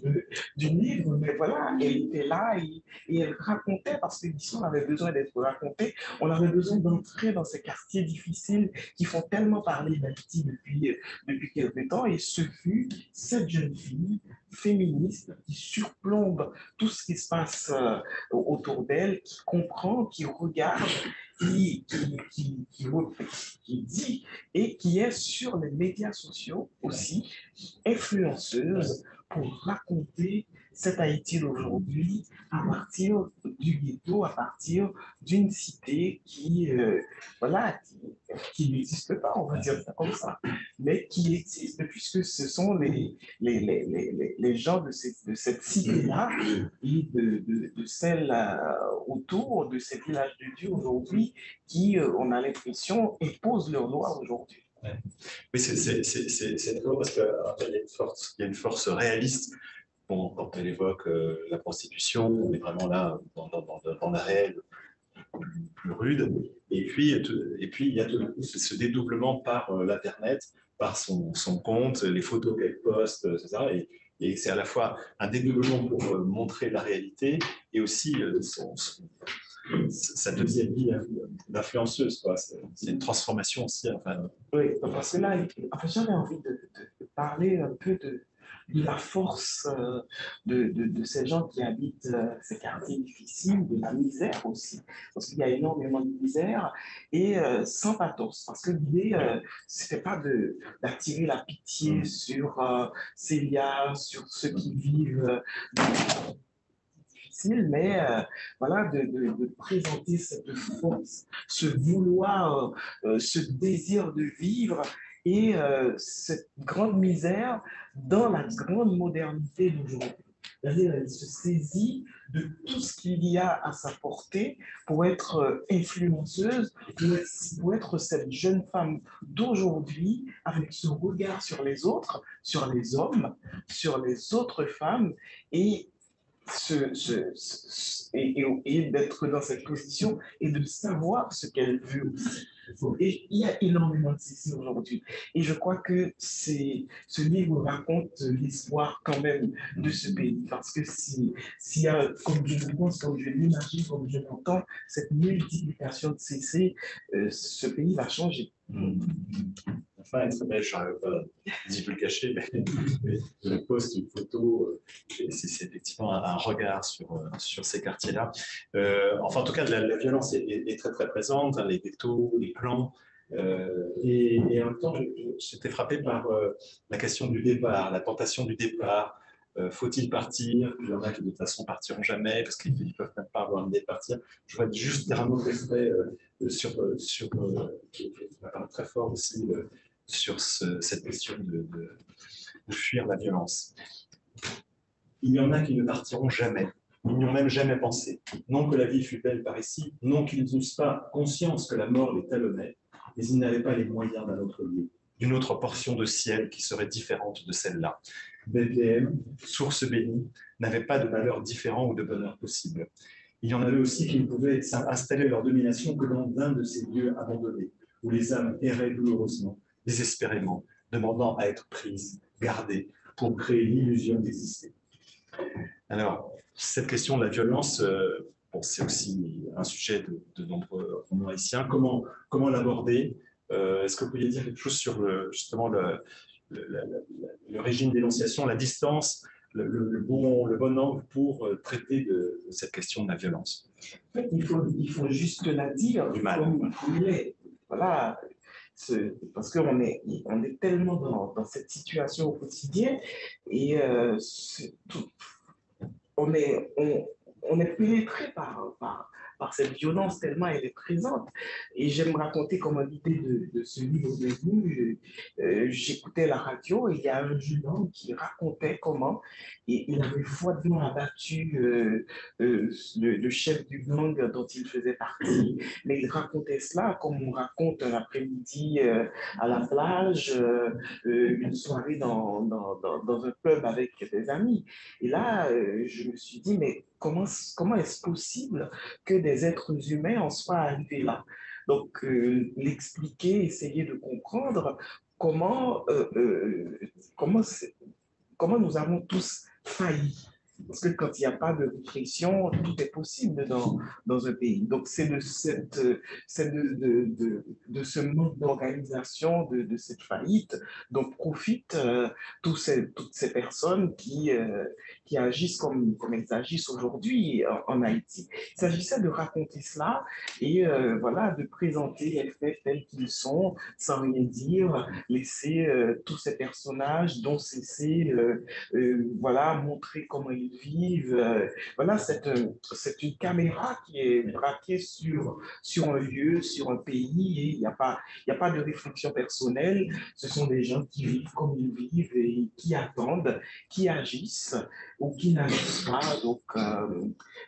[SPEAKER 3] du livre, mais voilà, elle était là et elle racontait parce que l'histoire avait besoin d'être racontée. On avait besoin d'entrer dans ces quartiers difficiles qui font tellement parler d'Haïti depuis quelques temps et ce fut cette jeune fille féministe qui surplombe tout ce qui se passe autour d'elle, qui comprend, qui regarde, qui dit et qui est sur les médias sociaux aussi influenceuse pour raconter cet Haïti d'aujourd'hui à partir du ghetto, à partir d'une cité qui, voilà, qui n'existe pas, on va dire ça comme ça, mais qui existe puisque ce sont les gens de cette cité-là et de celles autour de ces villages de Dieu aujourd'hui qui, on a l'impression, imposent leurs lois aujourd'hui.
[SPEAKER 1] Ouais. Oui, c'est drôle parce qu'il y a une force réaliste. Bon, quand elle évoque la prostitution, on est vraiment là dans la réelle plus rude. Et puis, il y a tout d'un coup ce dédoublement par l'Internet, par son compte, les photos qu'elle poste, etc. Et c'est à la fois un dédoublement pour montrer la réalité et aussi sa deuxième vie d'influenceuse. C'est une transformation aussi. Enfin,
[SPEAKER 3] oui, parce que là, enfin, j'avais envie de parler un peu de la force de ces gens qui habitent ces quartiers difficiles, de la misère aussi, parce qu'il y a énormément de misère, et sans pathos, parce que l'idée, c'était pas d'attirer la pitié sur Célia, sur ceux qui vivent difficile, mais voilà, de présenter cette force, ce vouloir, ce désir de vivre et cette grande misère dans la grande modernité d'aujourd'hui. C'est-à-dire, elle se saisit de tout ce qu'il y a à sa portée pour être influenceuse, pour être cette jeune femme d'aujourd'hui avec ce regard sur les autres, sur les hommes, sur les autres femmes et et d'être dans cette position et de savoir ce qu'elle veut aussi. Et il y a énormément de ceci aujourd'hui. Et je crois que ce livre raconte l'histoire quand même de ce pays. Parce que s'il y a, comme je le pense, comme je l'imagine, comme je l'entends, cette multiplication de CC, ce pays va changer.
[SPEAKER 1] Enfin, elle s'appelle, je n'arrive pas d'y le cacher, mais je poste une photo, c'est effectivement un regard sur ces quartiers-là. Enfin, en tout cas, la violence est très, très présente, hein, les ghettos, les clans, et en même temps, j'étais frappé par la question du départ, la tentation du départ. Faut-il partir? Il y en a qui de toute façon partiront jamais parce qu'ils ne peuvent même pas avoir l'idée de partir. Je vois juste un autre extrait qui apparaît très fort aussi sur cette question de fuir la violence. Il y en a qui ne partiront jamais. Ils n'y ont même jamais pensé. Non que la vie fût belle par ici, non qu'ils n'eussent pas conscience que la mort les talonnait, mais ils n'avaient pas les moyens d'un autre lieu, d'une autre portion de ciel qui serait différente de celle-là. Bethléem, source bénie, n'avait pas de malheur différent ou de bonheur possible. Il y en avait aussi qui ne pouvaient installer leur domination que dans un de ces lieux abandonnés, où les âmes erraient douloureusement, désespérément, demandant à être prises, gardées, pour créer l'illusion d'exister. Alors, cette question de la violence, bon, c'est aussi un sujet de nombreux romans haïtiens. Comment l'aborder? Est-ce que vous pourriez dire quelque chose sur justement le régime d'énonciation, la distance, le bon angle pour traiter de cette question de la violence?
[SPEAKER 3] En fait, il faut juste la dire comme il est. Voilà. Parce qu'on est tellement dans cette situation au quotidien et on est pénétré par cette violence tellement elle est présente. Et j'aime raconter comment l'idée de ce livre est venue. J'écoutais la radio et il y a un jeune homme qui racontait comment il avait froidement abattu le chef du gang dont il faisait partie. Mais il racontait cela comme on raconte un après-midi à la plage, une soirée dans un pub avec des amis. Et là, je me suis dit, mais comment est-ce possible que des êtres humains en soient arrivés là? Donc, l'expliquer, essayer de comprendre comment nous avons tous failli. Parce que quand il n'y a pas de réflexion, tout est possible dans un pays. Donc, c'est de ce manque d'organisation, de cette faillite, dont profitent toutes ces personnes qui agissent comme elles agissent aujourd'hui en Haïti. Il s'agissait de raconter cela et voilà, de présenter les faits tels qu'ils sont, sans rien dire, laisser tous ces personnages dont cesser voilà, montrer comment ils vivent. Voilà, c'est une caméra qui est braquée sur un lieu, sur un pays, et il y a pas de réflexion personnelle. Ce sont des gens qui vivent comme ils vivent et qui attendent, qui agissent ou qui n'agissent pas. Donc,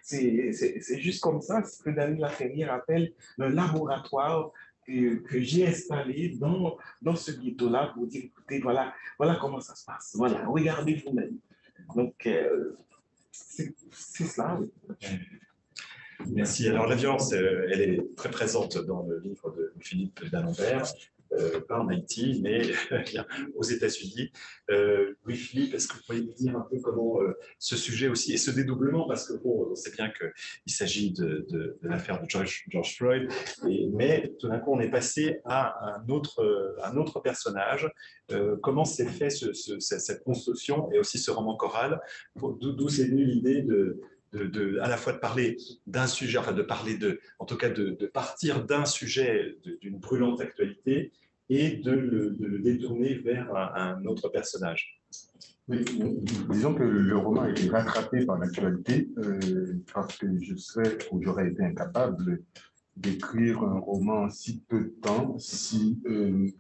[SPEAKER 3] c'est juste comme ça, ce que Daniel Laferrière appelle le laboratoire que j'ai installé dans ce ghetto-là pour dire, écoutez, voilà comment ça se passe. Voilà, regardez vous-même. Donc, c'est cela. Oui.
[SPEAKER 1] Merci. Alors, la violence, elle est très présente dans le livre de Philippe d'Alembert, pas en Haïti, mais bien aux États-Unis. Louis-Philippe, est-ce que vous pouvez nous dire un peu comment ce sujet aussi, et ce dédoublement, parce que bon, on sait bien qu'il s'agit de l'affaire de George Floyd, mais tout d'un coup, on est passé à un autre personnage. Comment s'est fait cette construction et aussi ce roman choral? D'où c'est venu l'idée à la fois de parler d'un sujet, enfin en tout cas de partir d'un sujet, d'une brûlante actualité, et de le détourner vers un autre personnage.
[SPEAKER 2] Oui, disons que le roman a été rattrapé par l'actualité parce que j'aurais été incapable d'écrire un roman en si peu de temps, si,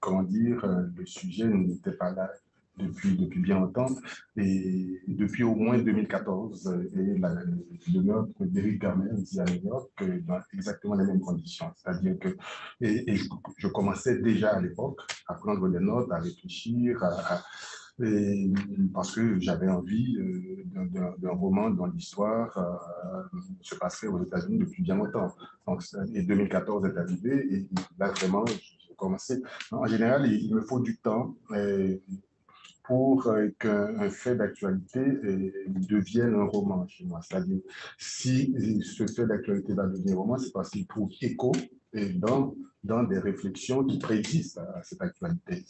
[SPEAKER 2] comment dire, le sujet n'était pas là depuis bien longtemps, et depuis au moins 2014, et le meurtre d'Éric Garner ici à New York, dans exactement les mêmes conditions. C'est-à-dire que et je commençais déjà à l'époque à prendre des notes, à réfléchir, parce que j'avais envie d'un roman dont l'histoire se passerait aux États-Unis depuis bien longtemps. Donc, et 2014 est arrivé, et là, vraiment, j'ai commencé. En général, il me faut du temps pour qu'un fait d'actualité devienne un roman chez moi. C'est-à-dire, si ce fait d'actualité va devenir un roman, c'est parce qu'il trouve écho dans des réflexions qui préexistent à cette actualité,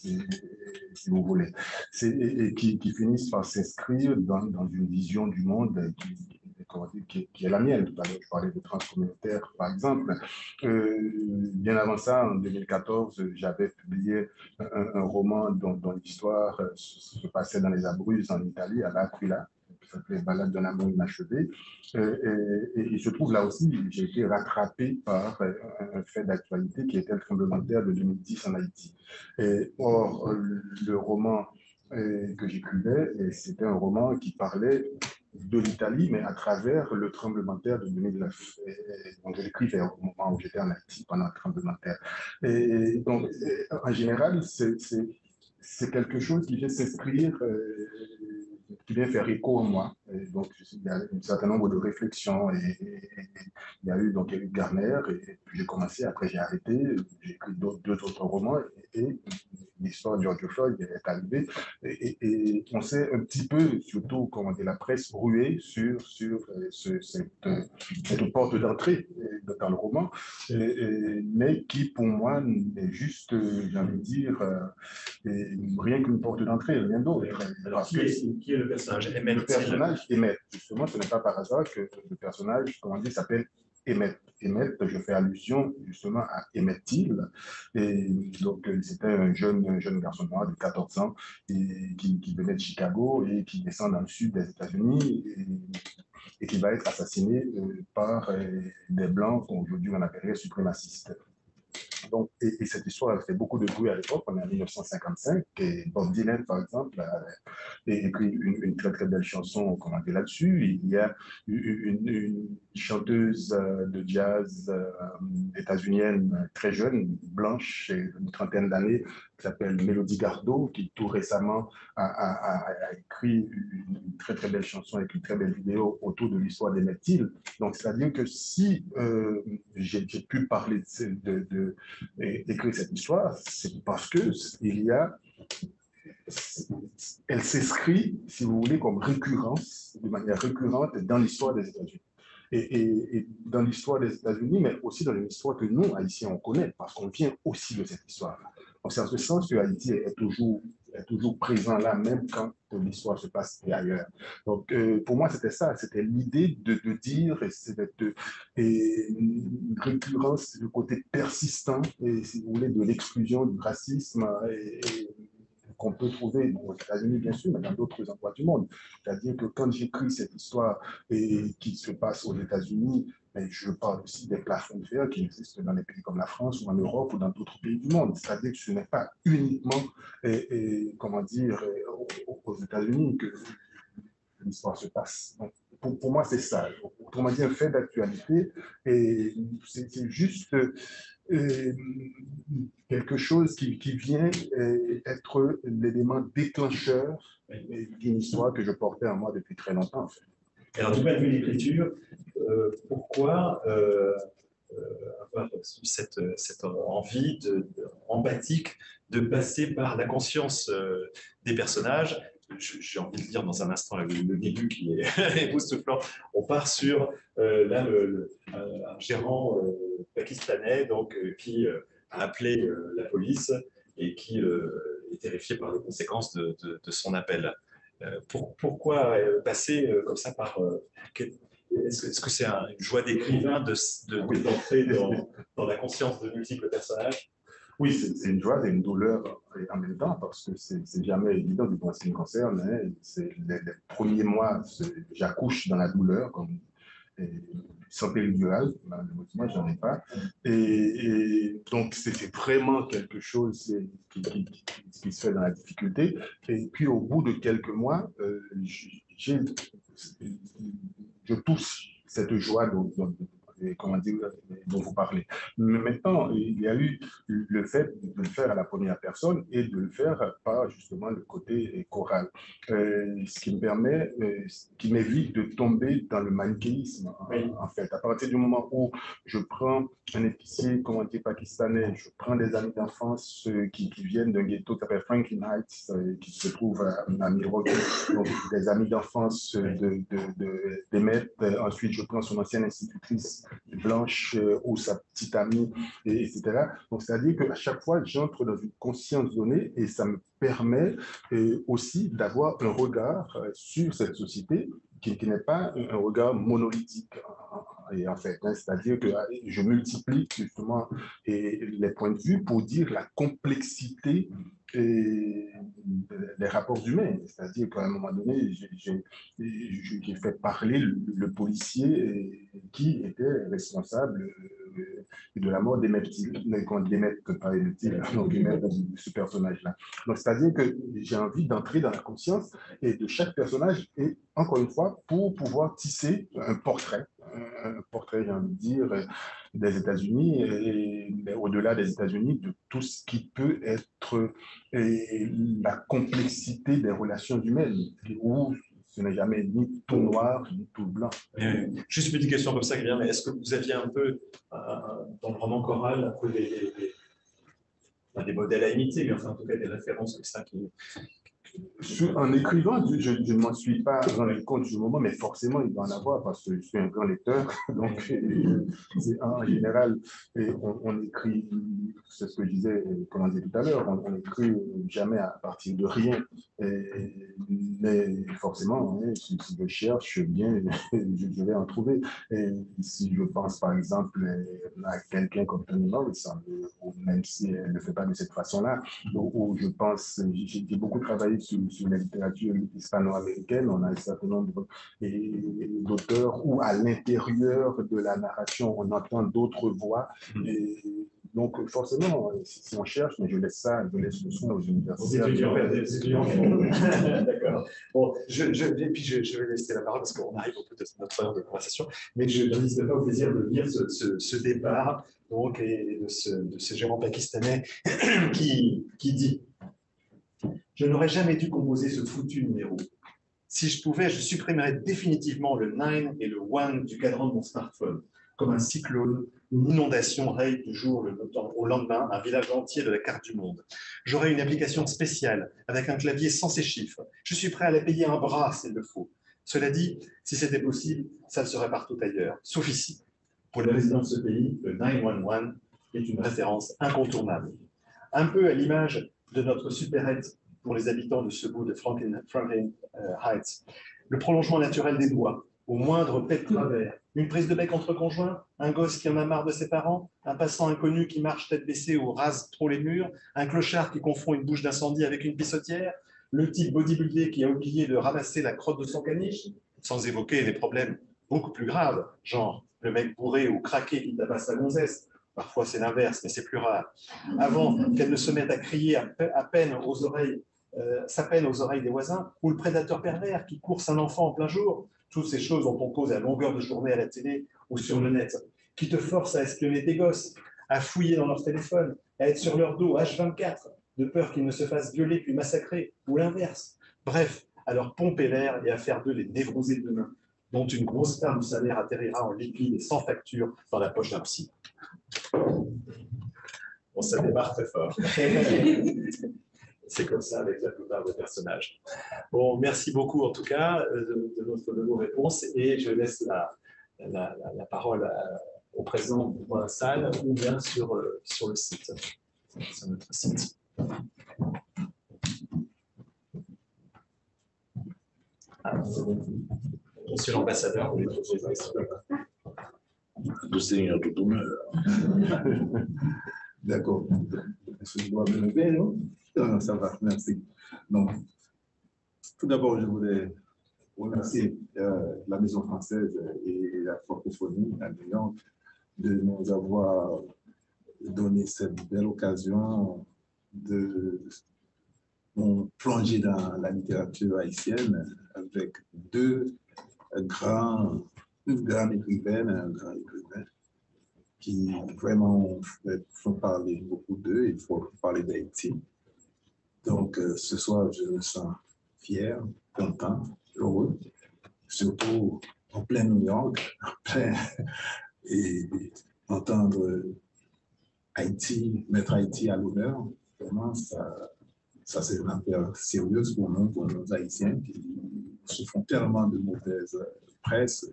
[SPEAKER 2] si vous voulez, et qui finissent par s'inscrire dans une vision du monde qui est la mienne. Tout à l'heure, je parlais de transcommunautaire, par exemple. Bien avant ça, en 2014, j'avais publié un roman dont l'histoire se passait dans les Abruzzes, en Italie, à L'Aquila, qui s'appelait Balade d'un amour inachevé. Et il se trouve là aussi, j'ai été rattrapé par un fait d'actualité qui était le tremblement de terre de 2010 en Haïti. Or, le roman que j'écrivais, c'était un roman qui parlait de l'Italie, mais à travers le tremblement de terre de 2009. Donc, je l'écrivais au moment où j'étais en Haïti pendant le tremblement de terre. Et donc, en général, c'est quelque chose qui vient s'inscrire, qui vient faire écho en moi. Et donc, il y a un certain nombre de réflexions. Et il y a eu donc Éric Garner, et puis j'ai commencé, après j'ai arrêté, j'ai écrit deux autres romans, et l'histoire de George Floyd est arrivée. Et on s'est un petit peu, surtout, comment dire, la presse ruée sur cette porte d'entrée dans le roman, mais qui, pour moi, est juste, j'ai envie de dire, rien qu'une porte d'entrée, rien d'autre.
[SPEAKER 1] Alors, qui est le personnage Emmett?
[SPEAKER 2] Le personnage Emmett, justement, ce n'est pas par hasard que le personnage, comment dire, s'appelle Emmett. Emmett, je fais allusion justement à Emmett Till. Et donc, c'était un jeune garçon noir de 14 ans qui venait de Chicago et qui descend dans le sud des États-Unis et qui va être assassiné par des Blancs qu'aujourd'hui on appellerait suprémacistes. Donc, et cette histoire a fait beaucoup de bruit à l'époque, on est en 1955, et Bob Dylan, par exemple, a écrit une très très belle chanson commentée là-dessus. Il y a une chanteuse de jazz états-unienne très jeune, blanche, une trentaine d'années, qui s'appelle Mélodie Gardot, qui tout récemment a écrit une très très belle chanson avec une très belle vidéo autour de l'histoire d'Emmett Till. Donc, c'est-à-dire que si j'ai pu parler d'écrire cette histoire, c'est parce que il y a elle s'inscrit, si vous voulez, comme récurrence, de manière récurrente dans l'histoire des États-Unis. Et dans l'histoire des États-Unis, mais aussi dans une histoire que nous, Haïtiens, on connaît, parce qu'on vient aussi de cette histoire-là. Donc, c'est en ce sens que Haïti est toujours présent là, même quand l'histoire se passe ailleurs. Donc, pour moi, c'était ça, c'était l'idée de dire, c'était une récurrence du côté persistant, et, si vous voulez, de l'exclusion, du racisme, qu'on peut trouver aux États-Unis, bien sûr, mais dans d'autres endroits du monde. C'est-à-dire que quand j'écris cette histoire qui se passe aux États-Unis, je parle aussi des plafonds de verre qui existent dans des pays comme la France ou en Europe ou dans d'autres pays du monde. C'est-à-dire que ce n'est pas uniquement, comment dire, aux États-Unis que l'histoire se passe. Donc, pour moi, c'est ça. Autrement dit, un fait d'actualité, et c'est juste quelque chose qui vient être l'élément déclencheur d'une histoire que je portais en moi depuis très longtemps. En fait.
[SPEAKER 1] Alors, du point de vue de l'écriture, pourquoi avoir cette envie empathique de passer par la conscience des personnages? J'ai envie de dire dans un instant le début qui est époustouflant. On part sur là, un gérant pakistanais donc, qui a appelé la police et qui est terrifié par les conséquences de son appel. Pourquoi passer comme ça par... Est-ce que c'est une joie d'écrivain d'entrer dans la conscience de multiples personnages?
[SPEAKER 2] Oui, c'est une joie et une douleur en même temps, parce que c'est jamais évident du point de vue concerne. Hein. C'est les premiers mois, j'accouche dans la douleur, comme, sans péridurale, malheureusement, j'en ai pas. Et donc, c'était vraiment quelque chose qui se fait dans la difficulté. Et puis, au bout de quelques mois, je touche cette joie comment dire, dont vous parlez. Mais maintenant, il y a eu le fait de le faire à la première personne et de le faire par justement le côté choral. Ce qui me permet, qui m'évite de tomber dans le manichéisme, en fait. À partir du moment où je prends un épicier, comment dire, pakistanais, je prends des amis d'enfance qui viennent d'un ghetto qui s'appelle Franklin Heights, qui se trouve à Milwaukee, donc des amis d'enfance d'Emmet. Ensuite, je prends son ancienne institutrice Blanche ou sa petite amie, etc. Donc, c'est-à-dire qu'à chaque fois, j'entre dans une conscience donnée et ça me permet aussi d'avoir un regard sur cette société qui n'est pas un regard monolithique. Et en fait, hein, c'est-à-dire que je multiplie justement les points de vue pour dire la complexité des rapports humains. C'est-à-dire qu'à un moment donné, j'ai fait parler le policier qui était responsable de la mort d'Emmet Till, pas Emmett Till, donc de ce personnage-là. Donc, c'est-à-dire que j'ai envie d'entrer dans la conscience et de chaque personnage et encore une fois, pour pouvoir tisser un portrait, j'ai envie de dire, des États-Unis et au-delà des États-Unis, de tout ce qui peut être la complexité des relations humaines, où ce n'est jamais ni tout noir, ni tout blanc.
[SPEAKER 1] Juste une petite question comme ça, Guillaume, est-ce que vous aviez un peu, dans le roman choral, un peu des modèles à imiter, mais enfin, en tout cas, des références comme ça qui...
[SPEAKER 2] En écrivant, je ne m'en suis pas rendu compte du moment, mais forcément, il doit en avoir parce que je suis un grand lecteur. Donc, en général, on écrit, c'est ce que je disais, comme on disait tout à l'heure, on n'écrit jamais à partir de rien. Mais forcément, hein, si je cherche bien, je vais en trouver. Et si je pense par exemple à quelqu'un comme Toni Morrison, ou même si elle ne le fait pas de cette façon-là, où je pense, j'ai beaucoup travaillé sur la littérature hispano-américaine, on a un certain nombre d'auteurs où à l'intérieur de la narration, on entend d'autres voix. Et donc, forcément, si on cherche, mais je laisse le soin aux universitaires.
[SPEAKER 1] Aux étudiants. D'accord. Bon, je vais laisser la parole parce qu'on arrive au bout de notre heure de conversation, mais je n'hésite pas au plaisir de lire ce départ donc, et de ce gérant pakistanais qui dit: je n'aurais jamais dû composer ce foutu numéro. Si je pouvais, je supprimerais définitivement le 9 et le 1 du cadran de mon smartphone. comme un cyclone, une inondation raye du jour au lendemain un village entier de la carte du monde. J'aurai une application spéciale avec un clavier sans ces chiffres. Je suis prêt à la payer un bras s'il le faut. Cela dit, si c'était possible, ça le serait partout ailleurs, sauf ici. Pour les résidents de ce pays, le 911 est une référence incontournable. Un peu à l'image de notre supérette pour les habitants de ce bout de Franklin Heights. Le prolongement naturel des bois, au moindre pet de travers, une prise de bec entre conjoints, un gosse qui en a marre de ses parents, un passant inconnu qui marche tête baissée ou rase trop les murs, un clochard qui confond une bouche d'incendie avec une pissotière, le type bodybuildé qui a oublié de ramasser la crotte de son caniche, sans évoquer les problèmes beaucoup plus graves, genre le mec bourré ou craqué qui tabasse sa gonzesse. Parfois c'est l'inverse, mais c'est plus rare. Avant qu'elle ne se mette à crier à peine aux oreilles, sa peine aux oreilles des voisins, ou le prédateur pervers qui course un enfant en plein jour, toutes ces choses dont on cause à longueur de journée à la télé ou sur le net, qui te forcent à espionner tes gosses, à fouiller dans leur téléphone, à être sur leur dos H24, de peur qu'ils ne se fassent violer puis massacrer, ou l'inverse. Bref, à leur pomper l'air et à faire d'eux les névrosés de demain, dont une grosse part du salaire atterrira en liquide et sans facture dans la poche d'un psy. Bon, ça démarre très fort. C'est comme ça avec la plupart des personnages. Bon, merci beaucoup en tout cas de vos réponses et je laisse la parole au présent dans la salle ou bien sur le site, sur notre site. Monsieur l'ambassadeur, vous voulez poser des questions?
[SPEAKER 4] Le Seigneur tout honneur.
[SPEAKER 2] D'accord. Est-ce que je dois me lever, non? Non, ça va, merci. Donc, tout d'abord, je voulais remercier la Maison française et la francophonie à New York de nous avoir donné cette belle occasion de plonger dans la littérature haïtienne avec deux grands écrivaines, un grand écrivain qui vraiment font parler beaucoup d'eux, il faut parler d'Haïti. Donc, ce soir, je me sens fier, content, heureux, surtout en plein New York, et entendre Haïti, mettre Haïti à l'honneur, vraiment, ça c'est une affaire sérieuse pour nous, pour nos Haïtiens qui se font tellement de mauvaise presse.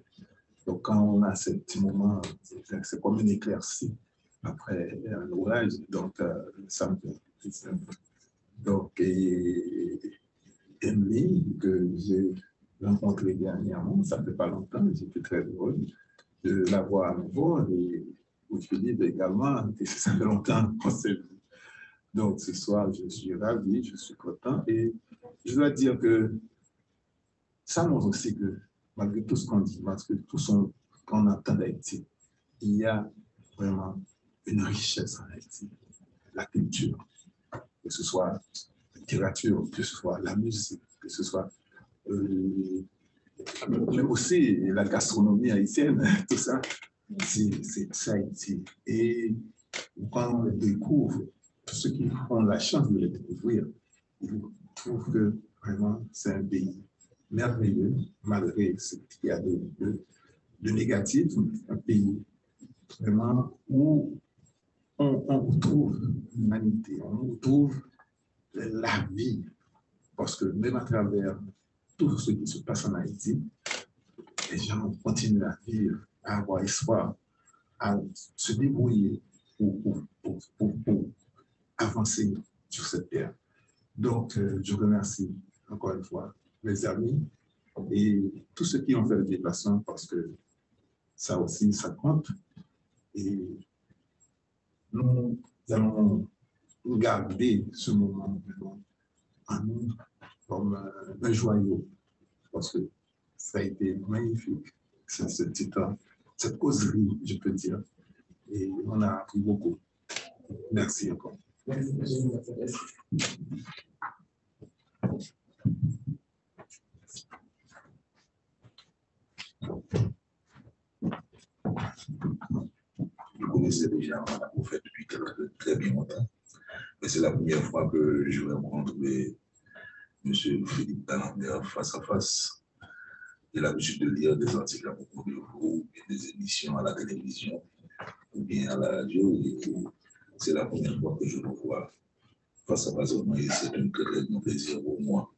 [SPEAKER 2] Donc, quand on a ce petit moment, c'est comme une éclaircie après un orage. Donc, ça me fait plaisir. Donc, Emily, que j'ai rencontrée dernièrement, ça ne fait pas longtemps, j'étais très heureux de la voir à nouveau. Et Philippe également, et ça fait longtemps qu'on s'est vu. Donc, ce soir, je suis ravi, je suis content. Et je dois dire que ça montre aussi que, malgré tout ce qu'on dit, malgré tout ce qu'on entend d'Haïti, il y a vraiment une richesse en Haïti. La culture, que ce soit la littérature, que ce soit la musique, que ce soit mais aussi la gastronomie haïtienne, tout ça, c'est Haïti. Et quand on le découvre, ceux qui ont la chance de le découvrir, ils trouvent que vraiment c'est un pays merveilleux, malgré ce qu'il y a de négatif, un pays vraiment où on trouve l'humanité, on trouve la vie, parce que même à travers tout ce qui se passe en Haïti, les gens continuent à vivre, à avoir espoir, à se débrouiller pour avancer sur cette terre. Donc, je remercie encore une fois mes amis et tous ceux qui ont fait le déplacement parce que ça aussi, ça compte. Et nous allons garder ce moment en nous comme un joyau parce que ça a été magnifique, cette causerie, je peux dire. Et on a appris beaucoup. Merci encore.
[SPEAKER 1] Merci.
[SPEAKER 4] Je connaissais déjà, on a fait depuis très bien longtemps. Mais c'est la première fois que je rencontre M. Philippe Talander face à face. j'ai l'habitude de lire des articles à propos de vous, des émissions à la télévision ou bien à la radio. Et c'est la première fois que je vous vois face à face et c'est un très, très grand plaisir pour moi.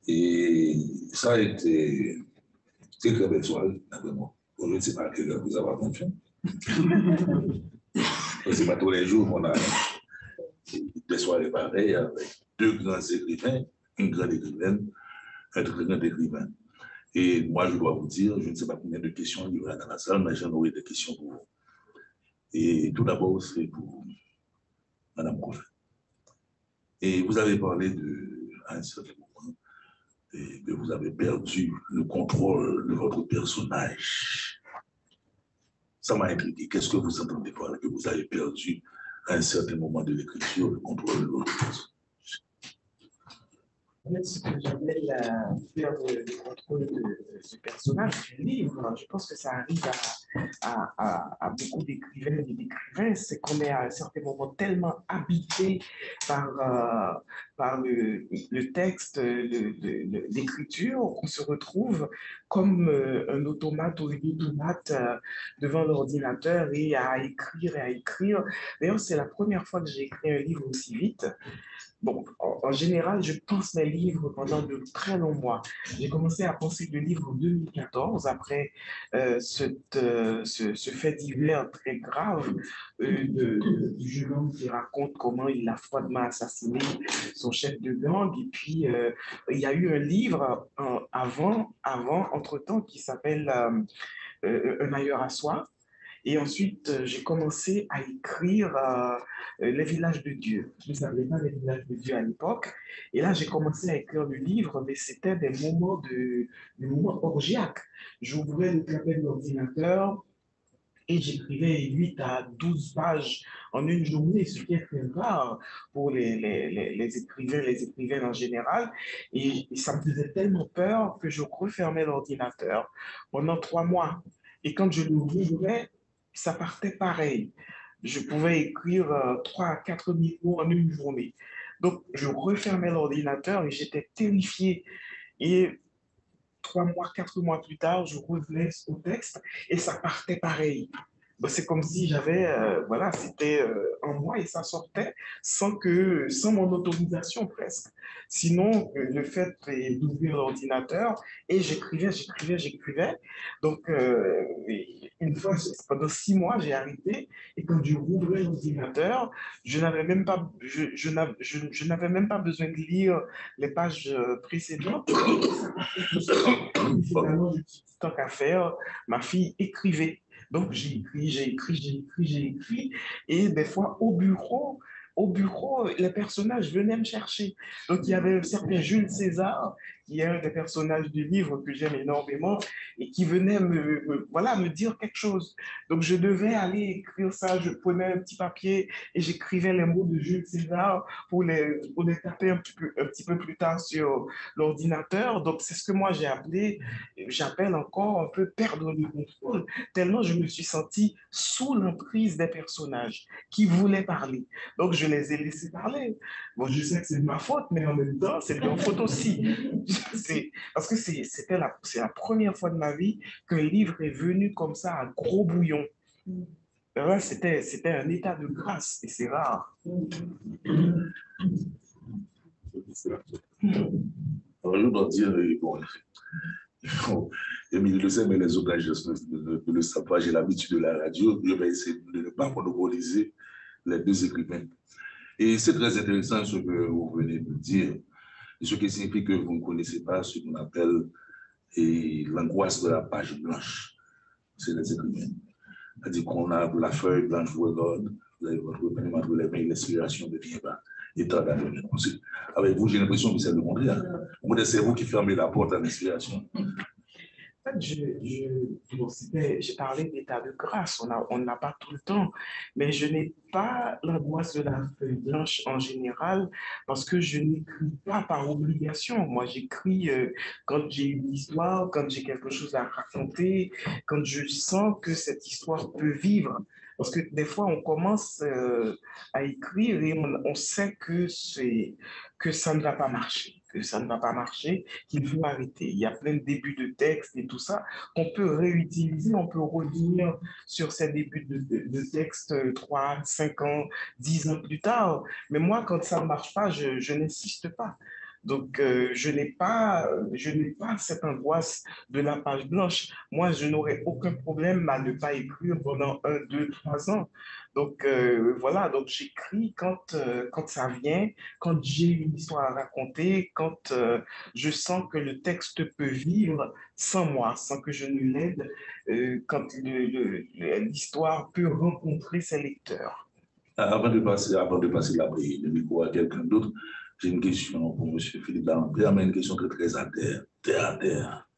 [SPEAKER 4] Et ça a été une très belle soirée, vraiment. Je ne sais pas à quelle heure vous avez attention. Ce n'est pas tous les jours qu'on a des soirées pareilles avec deux grands écrivains, une grande écrivaine, un très grand écrivain. Et moi, je dois vous dire, je ne sais pas combien de questions il y aura dans la salle, mais j'en aurai des questions pour vous. Et tout d'abord, c'est pour Madame Coffin. Et vous avez parlé à un certain moment et que vous avez perdu le contrôle de votre personnage. Ça m'a intrigué. Qu'est-ce que vous entendez par que vous avez perdu à un certain moment de l'écriture le contrôle de votre personnage?
[SPEAKER 3] En fait, ce que j'appelle perdre le contrôle du personnage du livre, je pense que ça arrive à beaucoup d'écrivains et d'écrivains, c'est qu'on est à un certain moment tellement habité par, le texte, l'écriture, qu'on se retrouve comme un automate ou une automate devant l'ordinateur et à écrire et à écrire. D'ailleurs, c'est la première fois que j'ai écrit un livre aussi vite. Bon, en général, je pense mes livres pendant de très longs mois. J'ai commencé à penser le livre en 2014, après ce fait divers très grave du jeune homme qui raconte comment il a froidement assassiné son chef de gang. Et puis, il y a eu un livre entre-temps, qui s'appelle Un ailleurs à soi. Et ensuite, j'ai commencé à écrire Les villages de Dieu. Je ne savais pas les villages de Dieu à l'époque. Et là, j'ai commencé à écrire le livre, mais c'était des moments orgiaques. J'ouvrais le clapet de l'ordinateur et j'écrivais 8 à 12 pages en une journée, ce qui est très rare pour les écrivains, les écrivaines en général. Et ça me faisait tellement peur que je refermais l'ordinateur pendant 3 mois. Et quand je l'ouvrais, ça partait pareil. Je pouvais écrire 3 à 4 000 mots en une journée. Donc, je refermais l'ordinateur et j'étais terrifié. Et 3 mois, 4 mois plus tard, je revenais au texte et ça partait pareil. Ben, c'est comme si j'avais, voilà, c'était en moi et ça sortait sans mon autorisation presque. Sinon, le fait d'ouvrir l'ordinateur et j'écrivais. Donc, une fois, pendant 6 mois, j'ai arrêté et quand je rouvrais l'ordinateur, je n'avais même pas besoin de lire les pages précédentes. Finalement, je me suis dit, tant qu'à faire, ma fille écrivait. Donc, j'ai écrit. Et des fois, au bureau, les personnages venaient me chercher. Donc, il y avait un certain Jules César, qui est un des personnages du livre que j'aime énormément, et qui venait voilà, me dire quelque chose. Donc, je devais aller écrire ça. Je prenais un petit papier et j'écrivais les mots de Jules César pour les taper un petit peu plus tard sur l'ordinateur. Donc, c'est ce que moi j'appelle encore un peu perdre le contrôle, tellement je me suis senti sous l'emprise des personnages qui voulaient parler. Donc, je les ai laissés parler. Bon, je sais que c'est de ma faute, mais en même temps, c'est de leur faute aussi. Parce que c'est la première fois de ma vie qu'un livre est venu comme ça à gros bouillon. Ouais, c'était un état de grâce et c'est rare.
[SPEAKER 4] Alors, je dois dire, bon, Émile le sait, mais les autres ne le savent pas. J'ai l'habitude de la radio. Je vais essayer de ne pas monopoliser les deux écrivains. Et c'est très intéressant ce que vous venez de dire, ce qui signifie que vous ne connaissez pas ce qu'on appelle l'angoisse de la page blanche. C'est les écrivains. C'est-à-dire qu'on a la feuille blanche regarde, vous avez votre peine entre les mains, l'inspiration ne vient pas. Avec vous, j'ai l'impression que c'est le contraire. C'est vous qui fermez la porte à l'inspiration.
[SPEAKER 3] En fait, j'ai parlé d'état de grâce, on n'a pas tout le temps, mais je n'ai pas l'angoisse de la feuille blanche en général parce que je n'écris pas par obligation. Moi, j'écris quand j'ai une histoire, quand j'ai quelque chose à raconter, quand je sens que cette histoire peut vivre. Parce que des fois, on commence à écrire et on sait que ça ne va pas marcher. que ça ne va pas marcher, qu'il faut arrêter. Il y a plein de débuts de texte et tout ça qu'on peut réutiliser, on peut revenir sur ces débuts de texte 3, 5 ans, 10 ans plus tard. Mais moi, quand ça ne marche pas, je n'insiste pas. Donc, je n'ai pas cette angoisse de la page blanche. Moi, je n'aurais aucun problème à ne pas écrire pendant 1, 2, 3 ans. Donc, voilà, donc j'écris quand ça vient, quand j'ai une histoire à raconter, quand je sens que le texte peut vivre sans moi, sans que je ne l'aide, quand l'histoire peut rencontrer ses lecteurs.
[SPEAKER 4] Avant de passer le micro à quelqu'un d'autre, j'ai une question pour M. Philippe Lambert, mais une question très à terre, terre à terre.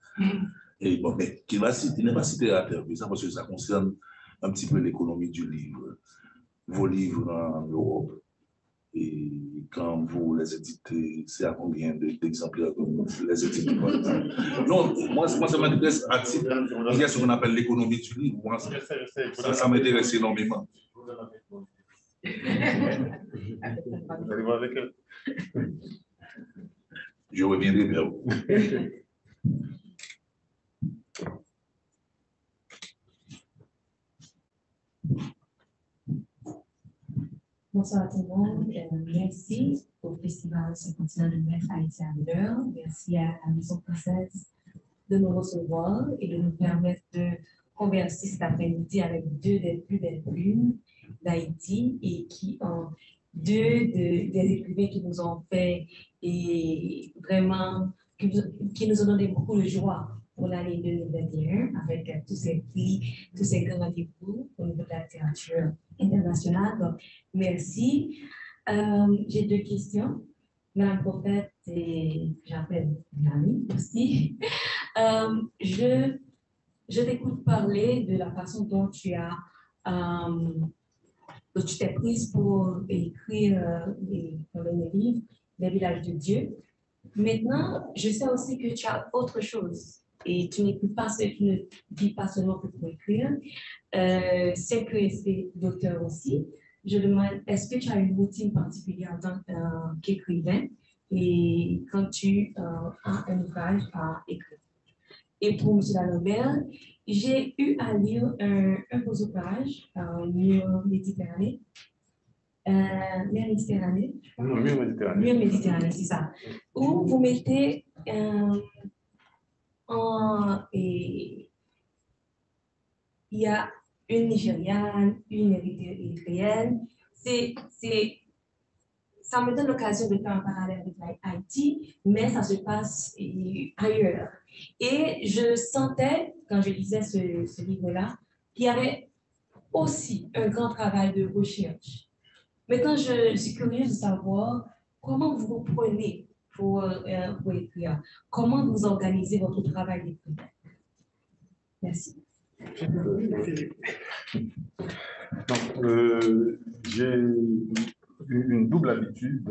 [SPEAKER 4] Et bon, mais qui n'est pas si terre à terre, ça, parce que ça concerne un petit peu l'économie du livre. Vos livres en Europe, et quand vous les éditez, c'est à combien d'exemplaires que vous les éditez? Non, moi ça m'intéresse à titre, il y a ce qu'on appelle l'économie du livre. Moi, ça m'intéresse énormément.
[SPEAKER 1] Vous allez voir avec eux.
[SPEAKER 4] Je reviendrai vers vous.
[SPEAKER 5] Bonsoir à tout le monde. Merci au Festival 50 de l'Ouest Haïti à l'heure. Merci à la Maison française de nous recevoir et de nous permettre de converser cet après-midi avec deux des plus belles plumes d'Haïti et qui ont des écrivains qui nous ont fait et vraiment qui nous ont donné beaucoup de joie pour l'année 2021 avec tous ces prix, tous ces grands rendez-vous au niveau de la littérature internationale. Donc, merci. J'ai deux questions. Madame Prophète, et j'appelle Nani aussi. Je t'écoute parler de la façon dont tu t'es prise pour écrire les livres, Les villages de Dieu. Maintenant, je sais aussi que tu as autre chose et tu n'écoutes pas, tu ne vis pas seulement que pour écrire. C'est que c'est docteur aussi. Je demande, est-ce que tu as une routine particulière en tant qu'écrivain et quand tu as un ouvrage à écrire? Et pour M. Lambert, j'ai eu à lire un beau ouvrage, Mur Méditerranée. Mur Méditerranée, je crois.
[SPEAKER 2] Mur Méditerranée.
[SPEAKER 5] Mur Méditerranée, c'est ça. Où vous mettez il y a une Nigériane, une Érythréenne. Ça me donne l'occasion de faire un parallèle avec Haïti, mais ça se passe ailleurs. Et je sentais, quand je lisais ce livre-là, qu'il y avait aussi un grand travail de recherche. Maintenant, je suis curieuse de savoir comment vous vous prenez pour écrire, comment vous organisez votre travail d'écrivain. Merci.
[SPEAKER 2] Donc, j'ai une double habitude,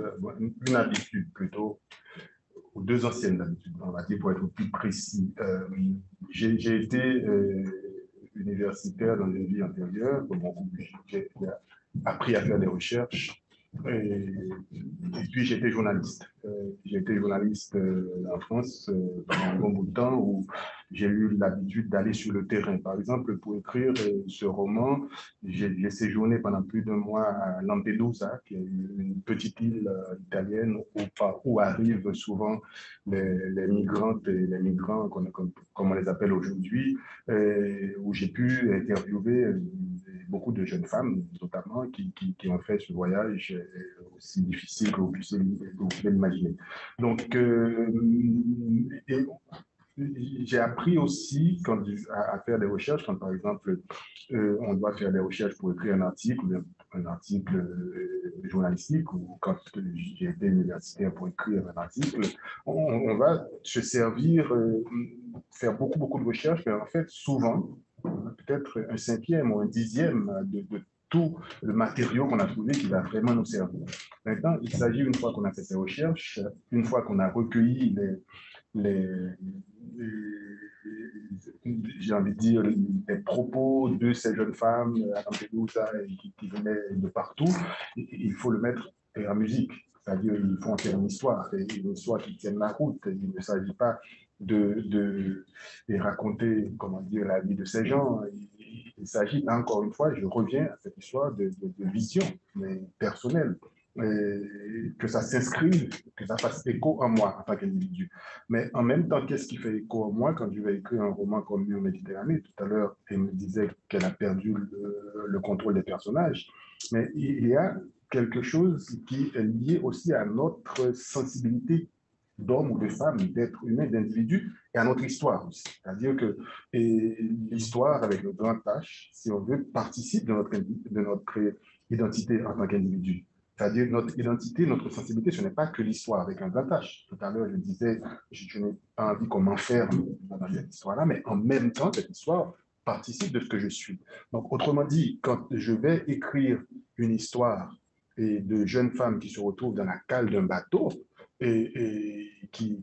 [SPEAKER 2] une habitude plutôt, ou deux anciennes habitudes, on va dire pour être plus précis. J'ai été universitaire dans une vie antérieure, j'ai appris à faire des recherches, et puis j'étais journaliste. J'ai été journaliste en France pendant un bon bout de temps où j'ai eu l'habitude d'aller sur le terrain. Par exemple, pour écrire ce roman, j'ai séjourné pendant plus d'un mois à Lampedusa, qui est une petite île italienne où arrivent souvent les migrantes et les migrants, comme on les appelle aujourd'hui, où j'ai pu interviewer beaucoup de jeunes femmes, notamment, qui ont fait ce voyage aussi difficile que vous pouvez l'imaginer. Donc, j'ai appris aussi à faire des recherches, quand par exemple, on doit faire des recherches pour écrire un article journalistique, ou quand j'ai été universitaire pour écrire un article, on va se servir, faire beaucoup de recherches, mais en fait, souvent, peut-être un cinquième ou un dixième de tout le matériau qu'on a trouvé qui va vraiment nous servir. Maintenant, il s'agit, une fois qu'on a fait ces recherches, une fois qu'on a recueilli j'ai envie de dire, les propos de ces jeunes femmes à Lampedusa qui venaient de partout, il faut le mettre la musique. C'est-à-dire, il faut en faire une histoire, et une histoire qui tienne la route. Il ne s'agit pas de raconter, comment dire, la vie de ces gens. Il s'agit, encore une fois, je reviens à cette histoire de vision, mais personnelle, que ça s'inscrive, que ça fasse écho en moi en tant qu'individu. Mais en même temps, qu'est-ce qui fait écho en moi quand je vais écrire un roman comme Mur Méditerranée? Tout à l'heure, elle me disait qu'elle a perdu le contrôle des personnages, mais il y a quelque chose qui est lié aussi à notre sensibilité d'homme ou de femme, d'être humain, d'individu, et à notre histoire aussi. C'est-à-dire que l'histoire, avec le grand H, si on veut, participe de notre identité en tant qu'individu. C'est-à-dire notre identité, notre sensibilité, ce n'est pas que l'histoire avec un grand H. Tout à l'heure, je disais, je n'ai pas envie qu'on m'enferme dans cette histoire-là, mais en même temps, cette histoire participe de ce que je suis. Donc, autrement dit, quand je vais écrire une histoire et de jeunes femmes qui se retrouvent dans la cale d'un bateau et qui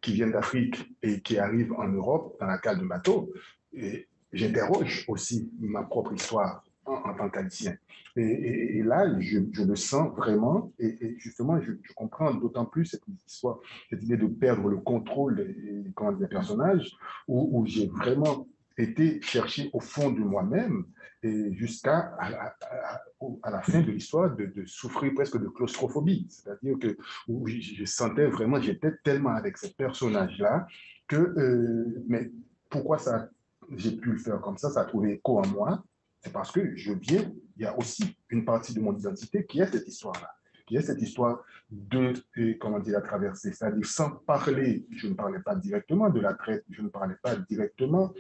[SPEAKER 2] viennent d'Afrique et qui arrivent en Europe dans la cale d'un bateau, et j'interroge aussi ma propre histoire en tant qu'haïtien. Et là, je le sens vraiment, et justement, je comprends d'autant plus cette histoire, cette idée de perdre le contrôle des personnages, où j'ai vraiment été chercher au fond de moi-même, et jusqu'à à la fin de l'histoire de souffrir presque de claustrophobie. C'est-à-dire que où je sentais vraiment, j'étais tellement avec ce personnage-là que, mais pourquoi ça, j'ai pu le faire comme ça a trouvé écho en moi, c'est parce que il y a aussi une partie de mon identité qui est cette histoire-là, qui est cette histoire de, comment dire, la traversée. C'est-à-dire, sans parler, je ne parlais pas directement de la traite, je ne parlais pas directement,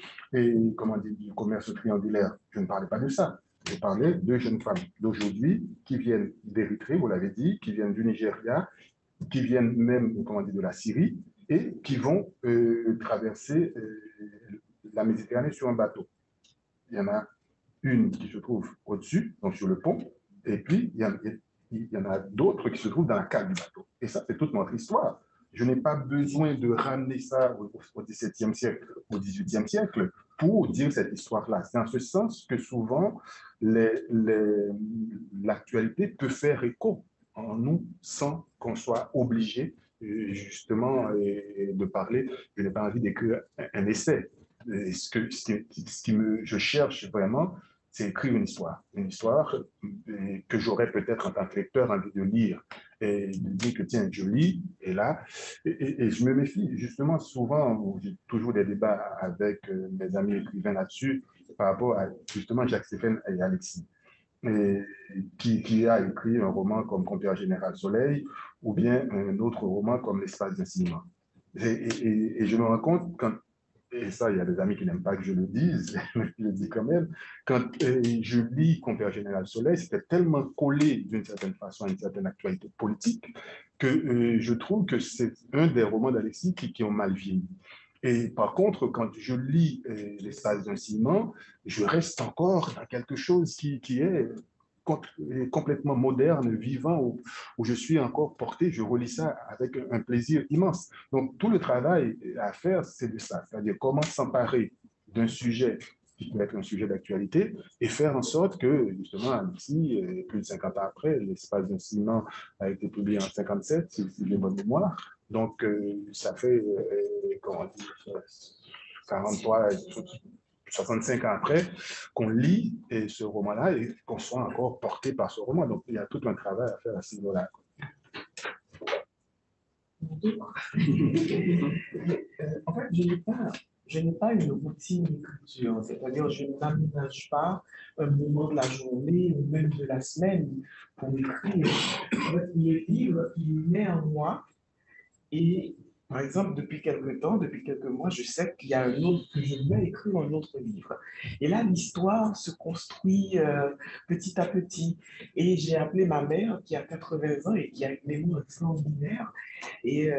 [SPEAKER 2] comment dire, du commerce triangulaire, je ne parlais pas de ça. Je parlais de jeunes femmes d'aujourd'hui qui viennent d'Érythrée, vous l'avez dit, qui viennent du Nigeria, qui viennent même, comment dire, de la Syrie, et qui vont traverser la Méditerranée sur un bateau. Il y en a une qui se trouve au-dessus, donc sur le pont, et puis il y en a d'autres qui se trouvent dans la cale du bateau. Et ça, c'est toute notre histoire. Je n'ai pas besoin de ramener ça au XVIIe siècle, au XVIIIe siècle, pour dire cette histoire-là. C'est en ce sens que souvent, l'actualité peut faire écho en nous sans qu'on soit obligé, justement, de parler. Je n'ai pas envie d'écrire un essai. Je cherche vraiment, c'est écrire une histoire que j'aurais peut-être en tant que lecteur envie de lire et de dire que tiens, je lis, et là, et je me méfie justement souvent, j'ai toujours des débats avec mes amis écrivains là-dessus, par rapport à justement Jacques-Stéphane et Alexis, qui a écrit un roman comme Compère Général Soleil, ou bien un autre roman comme L'espace d'un ciment. Et je me rends compte quand et ça, il y a des amis qui n'aiment pas que je le dise, mais je le dis quand même, quand je lis Compère Général Soleil, c'était tellement collé d'une certaine façon à une certaine actualité politique que je trouve que c'est un des romans d'Alexis qui ont mal vieilli. Et par contre, quand je lis L'espace d'un ciment, je reste encore à quelque chose qui est complètement moderne, vivant, où je suis encore porté, je relis ça avec un plaisir immense. Donc, tout le travail à faire, c'est de ça, c'est-à-dire comment s'emparer d'un sujet qui peut être un sujet d'actualité et faire en sorte que, justement, ici, plus de 50 ans après, L'espace d'un ciment a été publié en 57, si j'ai bonne mémoire. Donc, ça fait, comment dire, 43, 65 ans après, qu'on lit ce roman-là et qu'on soit encore porté par ce roman. Donc, il y a tout un travail à faire à ce niveau-là.
[SPEAKER 3] En fait, je n'ai pas une routine d'écriture, c'est-à-dire je n'aménage pas un moment de la journée ou même de la semaine pour écrire. En fait, le livre, il naît en moi et par exemple, depuis quelques mois, je sais qu'il y a que je vais écrire un autre livre. Et là, l'histoire se construit petit à petit. Et j'ai appelé ma mère, qui a 80 ans et qui a une mémoire extraordinaire, et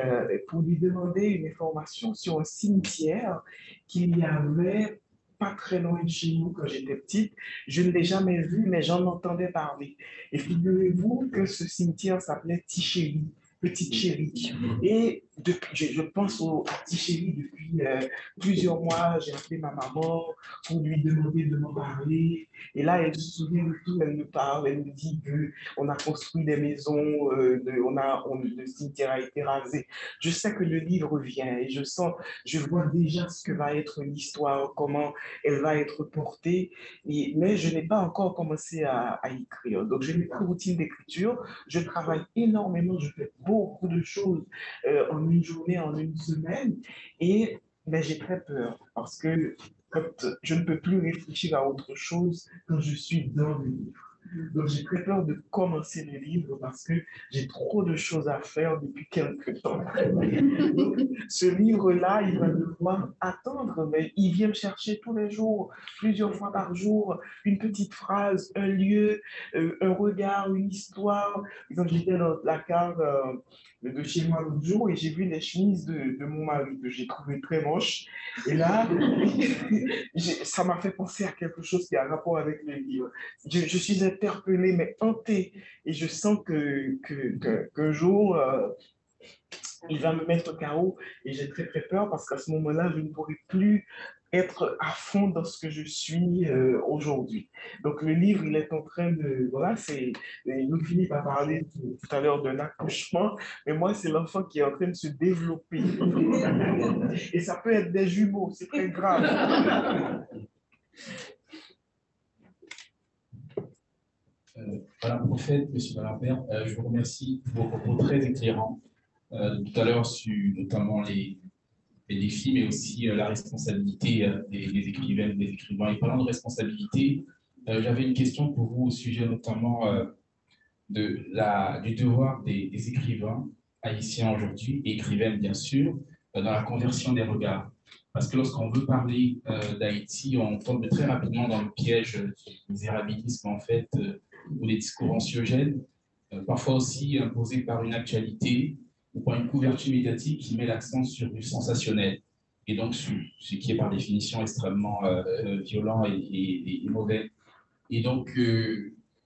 [SPEAKER 3] pour lui demander une information sur un cimetière qu'il y avait pas très loin de chez nous quand j'étais petite. Je ne l'ai jamais vu, mais j'en entendais parler. Et figurez-vous que ce cimetière s'appelait Tichéry, Petite Chérie. Et je pense à Tichéry depuis plusieurs mois. J'ai appelé ma maman pour lui demander de m'en parler. Et là, elle se souvient de tout, elle me parle, elle me dit qu'on a construit des maisons, le cimetière a été rasé. Je sais que le livre vient et je vois déjà ce que va être l'histoire, comment elle va être portée, mais je n'ai pas encore commencé à écrire. Donc, je n'ai pas de routine d'écriture, je travaille énormément, je fais beaucoup de choses en une journée, en une semaine, et j'ai très peur parce que je ne peux plus réfléchir à autre chose quand je suis dans le livre. Donc, j'ai très peur de commencer le livre parce que j'ai trop de choses à faire depuis quelques temps. Donc, ce livre-là, il va devoir attendre, mais il vient me chercher tous les jours, plusieurs fois par jour, une petite phrase, un lieu, un regard, une histoire. Quand j'étais dans la cave de chez moi l'autre jour et j'ai vu les chemises de mon mari que j'ai trouvé très moches. Et là, ça m'a fait penser à quelque chose qui a rapport avec le livre. Je suis interpellée, mais hantée. Et je sens qu'un jour, il va me mettre KO. Et j'ai très, très peur parce qu'à ce moment-là, je ne pourrai plus être à fond dans ce que je suis aujourd'hui. Donc, le livre, il est en train de... Voilà, il nous finit par parler tout à l'heure d'un accouchement, mais moi, c'est l'enfant qui est en train de se développer. Et ça peut être des jumeaux, c'est très grave.
[SPEAKER 6] Madame Prophète, Monsieur Malampère, je vous remercie pour vos propos très éclairants tout à l'heure sur notamment les défis, mais aussi la responsabilité des écrivaines, des écrivains. Et parlant de responsabilité, j'avais une question pour vous au sujet notamment du devoir des écrivains haïtiens aujourd'hui, et écrivaines bien sûr, dans la conversion des regards. Parce que lorsqu'on veut parler d'Haïti, on tombe très rapidement dans le piège du misérabilisme, en fait, ou des discours anxiogènes, parfois aussi imposés par une actualité ou par une couverture médiatique qui met l'accent sur du sensationnel, et donc sur ce qui est par définition extrêmement violent et mauvais. Et donc,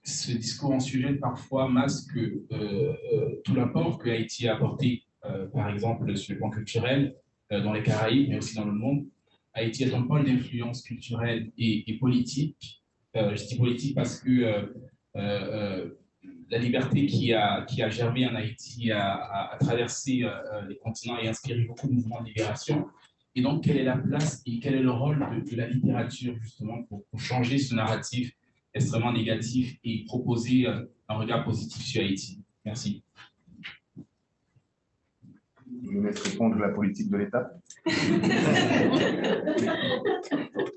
[SPEAKER 6] ce discours anxiogène parfois masque tout l'apport que Haïti a apporté, par exemple, sur le plan culturel, dans les Caraïbes, mais aussi dans le monde. Haïti est un pôle d'influence culturelle et politique. Je dis politique parce que la liberté qui a germé en Haïti a traversé les continents et inspiré beaucoup de mouvements de libération. Et donc, quelle est la place et quel est le rôle de la littérature, justement, pour changer ce narratif extrêmement négatif et proposer un regard positif sur Haïti? Merci.
[SPEAKER 2] Vous voulez répondre à la politique de l'État?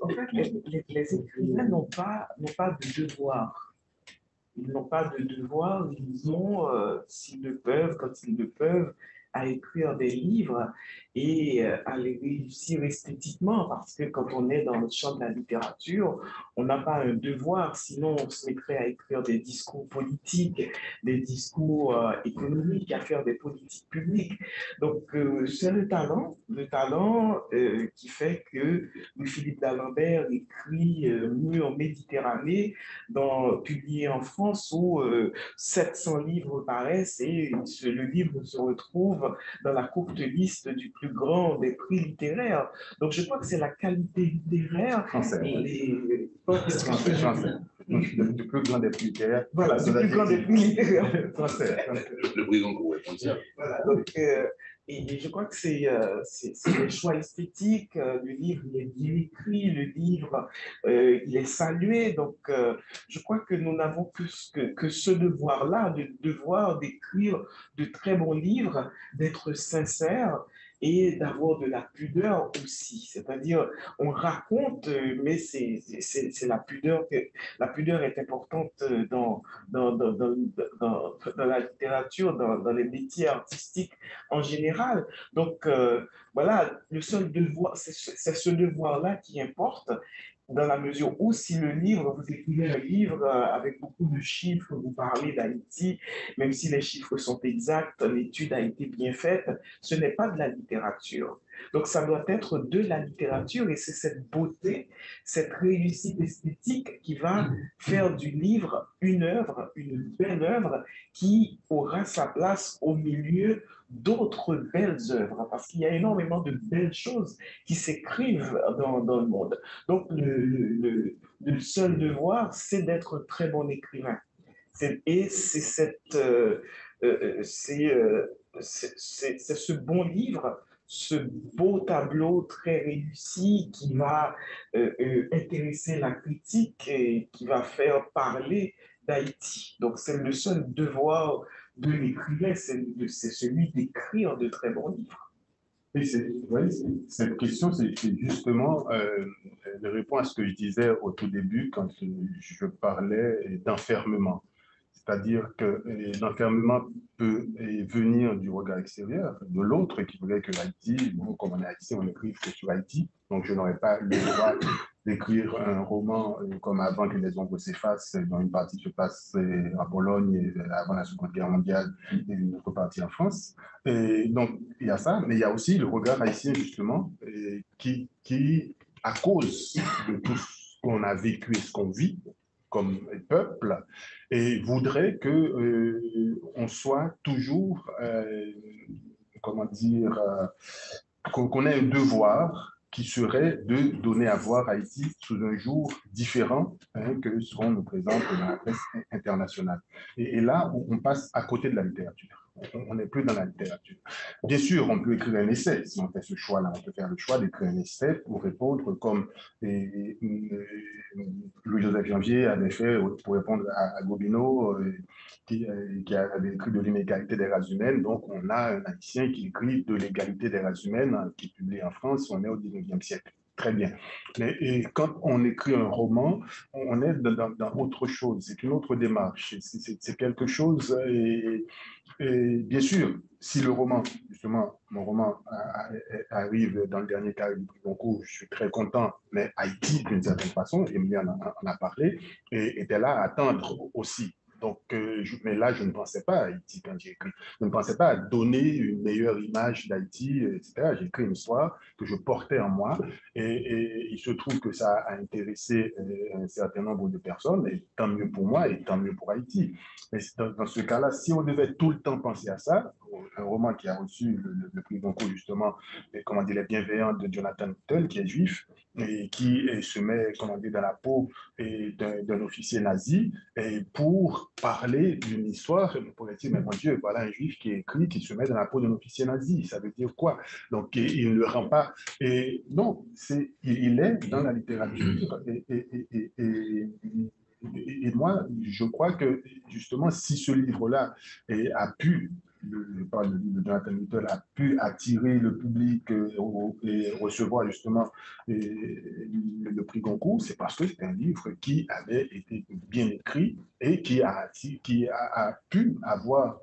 [SPEAKER 3] En fait, les écrivains n'ont pas de devoir. Ils n'ont pas de devoir, ils ont, s'ils le peuvent, quand ils le peuvent, à écrire des livres et à les réussir esthétiquement, parce que quand on est dans le champ de la littérature, on n'a pas un devoir, sinon on se mettrait à écrire des discours politiques, des discours économiques, à faire des politiques publiques. Donc, c'est le talent qui fait que Louis-Philippe d'Alembert écrit Mieux en Méditerranée, publié en France, où 700 livres paraissent et le livre se retrouve dans la courte liste du plus grand des prix littéraires. Donc, je crois que c'est la qualité littéraire.
[SPEAKER 2] Français.
[SPEAKER 3] Français.
[SPEAKER 2] Du plus grand des prix littéraires.
[SPEAKER 3] Voilà, du plus grand des prix littéraires.
[SPEAKER 2] Français.
[SPEAKER 4] Le prix Goncourt,
[SPEAKER 3] voilà, donc, et je crois que c'est des choix esthétiques. Le livre, il est bien écrit, le livre, il est salué. Donc, je crois que nous n'avons que ce devoir-là, le devoir d'écrire de très bons livres, d'être sincère et d'avoir de la pudeur aussi. C'est-à-dire, on raconte, mais c'est la pudeur. La pudeur est importante dans la littérature, dans les métiers artistiques en général. Donc, voilà, le seul devoir, c'est ce devoir-là qui importe, dans la mesure où si le livre, vous écrivez un livre avec beaucoup de chiffres, vous parlez d'Haïti, même si les chiffres sont exacts, l'étude a été bien faite, ce n'est pas de la littérature. Donc, ça doit être de la littérature et c'est cette beauté, cette réussite esthétique qui va faire du livre une œuvre, une belle œuvre qui aura sa place au milieu d'autres belles œuvres, parce qu'il y a énormément de belles choses qui s'écrivent dans le monde. Donc, le seul devoir, c'est d'être très bon écrivain. Et c'est c'est ce bon livre, ce beau tableau très réussi qui va intéresser la critique et qui va faire parler d'Haïti. Donc, c'est le seul devoir de l'écrivain, c'est celui d'écrire de très bons livres.
[SPEAKER 2] Et cette question, c'est justement de répondre à ce que je disais au tout début quand je parlais d'enfermement. C'est-à-dire que l'enfermement peut venir du regard extérieur, de l'autre qui voudrait que Haïti, bon, comme on est haïtien, on écrive que sur Haïti, donc je n'aurais pas le droit d'écrire un roman comme Avant que les ombres s'effacent, dont une partie se passe en Pologne avant la Seconde Guerre mondiale et une autre partie en France. Et donc, il y a ça, mais il y a aussi le regard haïtien, justement, qui, à cause de tout ce qu'on a vécu et ce qu'on vit comme peuple, et voudrait que on soit toujours, comment dire, qu'on ait un devoir qui serait de donner à voir Haïti sous un jour différent que ce qu'on nous présente dans la presse internationale. Et là, on passe à côté de la littérature. On n'est plus dans la littérature. Bien sûr, on peut écrire un essai. Si on fait ce choix-là, on peut faire le choix d'écrire un essai pour répondre comme Louis-Joseph Janvier avait fait pour répondre à Gobineau, qui avait écrit de l'inégalité des races humaines. Donc, on a un haïtien qui écrit de l'égalité des races humaines, qui est publié en France, on est au 19e siècle. Très bien. Et quand on écrit un roman, on est dans autre chose. C'est une autre démarche. C'est quelque chose. Et bien sûr, si le roman, justement, mon roman arrive dans le dernier cas du prix Goncourt, je suis très content, mais Haïti, d'une certaine façon, Emilie en a parlé, et était là à attendre aussi. Donc, mais là, je ne pensais pas à Haïti quand j'ai écrit. Je ne pensais pas à donner une meilleure image d'Haïti, etc. J'ai écrit une histoire que je portais en moi et il se trouve que ça a intéressé un certain nombre de personnes, et tant mieux pour moi et tant mieux pour Haïti. Mais dans ce cas-là, si on devait tout le temps penser à ça, un roman qui a reçu le prix Goncourt, justement, comment dire, Les Bienveillants de Jonathan Littell, qui est juif, et qui se met, comment dire, dans la peau d'un officier nazi, et pour parler d'une histoire, on pourrait dire, mais mon Dieu, voilà un juif qui écrit, qui se met dans la peau d'un officier nazi, ça veut dire quoi? Donc, il ne le rend pas. Et non, il est dans la littérature, et moi, je crois que justement, si ce livre-là a pu, je parle du livre de Jonathan Littell, a pu attirer le public et recevoir justement le prix Goncourt, c'est parce que c'est un livre qui avait été bien écrit et qui a pu avoir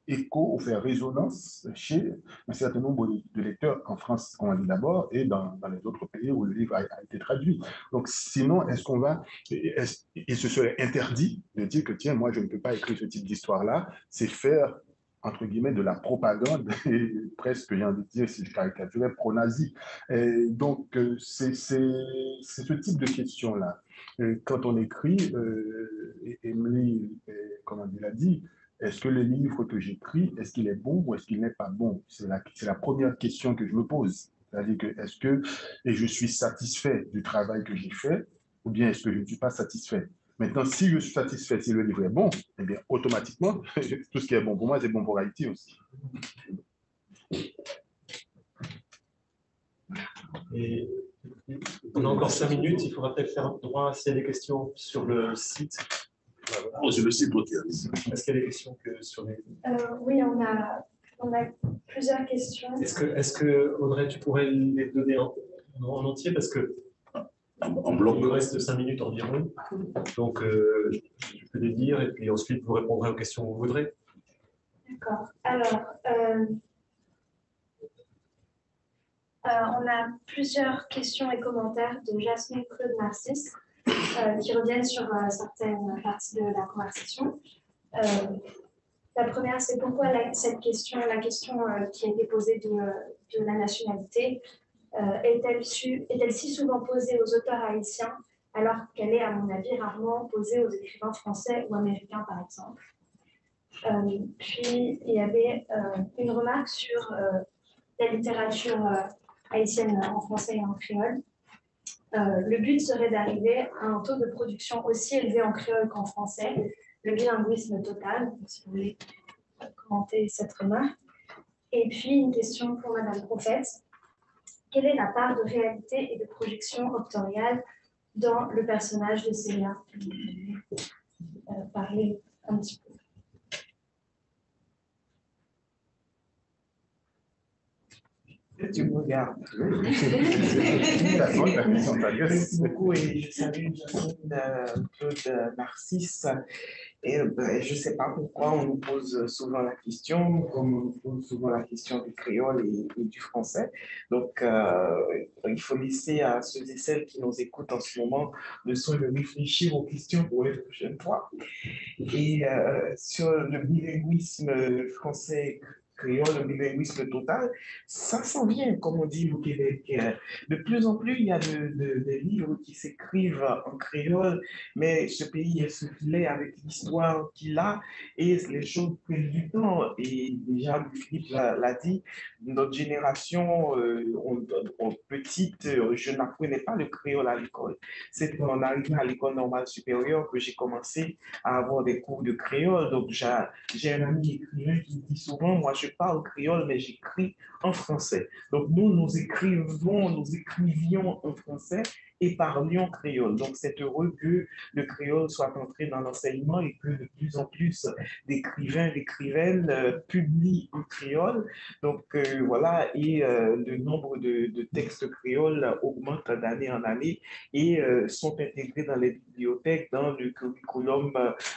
[SPEAKER 2] écho ou faire résonance chez un certain nombre de lecteurs en France, on l'a dit d'abord, et dans les autres pays où le livre a été traduit. Donc, sinon, est-ce qu'on va... il se serait interdit de dire que, tiens, moi, je ne peux pas écrire ce type d'histoire-là, c'est faire, entre guillemets, de la propagande, et presque, j'ai envie de dire, si je caricaturais, pro-nazi. Donc, c'est ce type de questions-là. Quand on écrit, Émilie, comme on l'a dit, est-ce que le livre que j'écris, est-ce qu'il est bon ou est-ce qu'il n'est pas bon? C'est la première question que je me pose. C'est-à-dire que est-ce que et je suis satisfait du travail que j'ai fait ou bien est-ce que je ne suis pas satisfait? Maintenant, si je suis satisfait, si le livre est bon, eh bien, automatiquement, tout ce qui est bon pour moi, c'est bon pour Haïti aussi.
[SPEAKER 7] Et on a encore 5 minutes, il faudra peut-être faire droit s'il y a des questions sur le site.
[SPEAKER 4] Oh, c'est le site, ok.
[SPEAKER 7] Est-ce qu'il y a des questions sur les...
[SPEAKER 8] Oui, on a plusieurs questions.
[SPEAKER 7] Est-ce que, Audrey, tu pourrais les donner en entier parce que
[SPEAKER 4] en bloc.
[SPEAKER 7] il nous reste 5 minutes environ. Donc, je peux les dire et puis ensuite vous répondrez aux questions que vous voudrez.
[SPEAKER 8] D'accord. Alors, on a plusieurs questions et commentaires de Jasmine Claude Narcisse qui reviennent sur certaines parties de la conversation. La première, c'est pourquoi la question qui a été posée de la nationalité est-elle si souvent posée aux auteurs haïtiens alors qu'elle est, à mon avis, rarement posée aux écrivains français ou américains, par exemple. Puis, il y avait une remarque sur la littérature haïtienne en français et en créole. Le but serait d'arriver à un taux de production aussi élevé en créole qu'en français, le bilinguisme total, si vous voulez commenter cette remarque. Et puis, une question pour Madame Prophète. Quelle est la part de réalité et de projection octoriale dans le personnage de Célia? Parler un petit peu.
[SPEAKER 3] Tu me regardes.
[SPEAKER 2] Merci
[SPEAKER 3] beaucoup et je salue Claude Narcisse. Et je ne sais pas pourquoi on nous pose souvent la question, comme on nous pose souvent la question du créole et du français. Donc, il faut laisser à ceux et celles qui nous écoutent en ce moment le soin de réfléchir aux questions pour les prochaines fois. Et sur le bilinguisme français créole, le bilinguisme total, ça s'en vient, comme on dit au Québec. De plus en plus, il y a des livres qui s'écrivent en créole, mais ce pays est soufflé avec l'histoire qu'il a et les choses prennent du temps. Et déjà, Philippe l'a dit, notre génération, petite, je n'apprenais pas le créole à l'école. C'est en arrivant à l'école normale supérieure que j'ai commencé à avoir des cours de créole. Donc, j'ai un ami écrivain qui me dit souvent, moi, je parle créole, mais j'écris en français. Donc, nous écrivions en français et parlions créole. Donc, c'est heureux que le créole soit entré dans l'enseignement et que de plus en plus d'écrivains, d'écrivaines publient en créole. Donc, voilà, et le nombre de textes créoles augmente d'année en année et sont intégrés dans les bibliothèques, dans le curriculum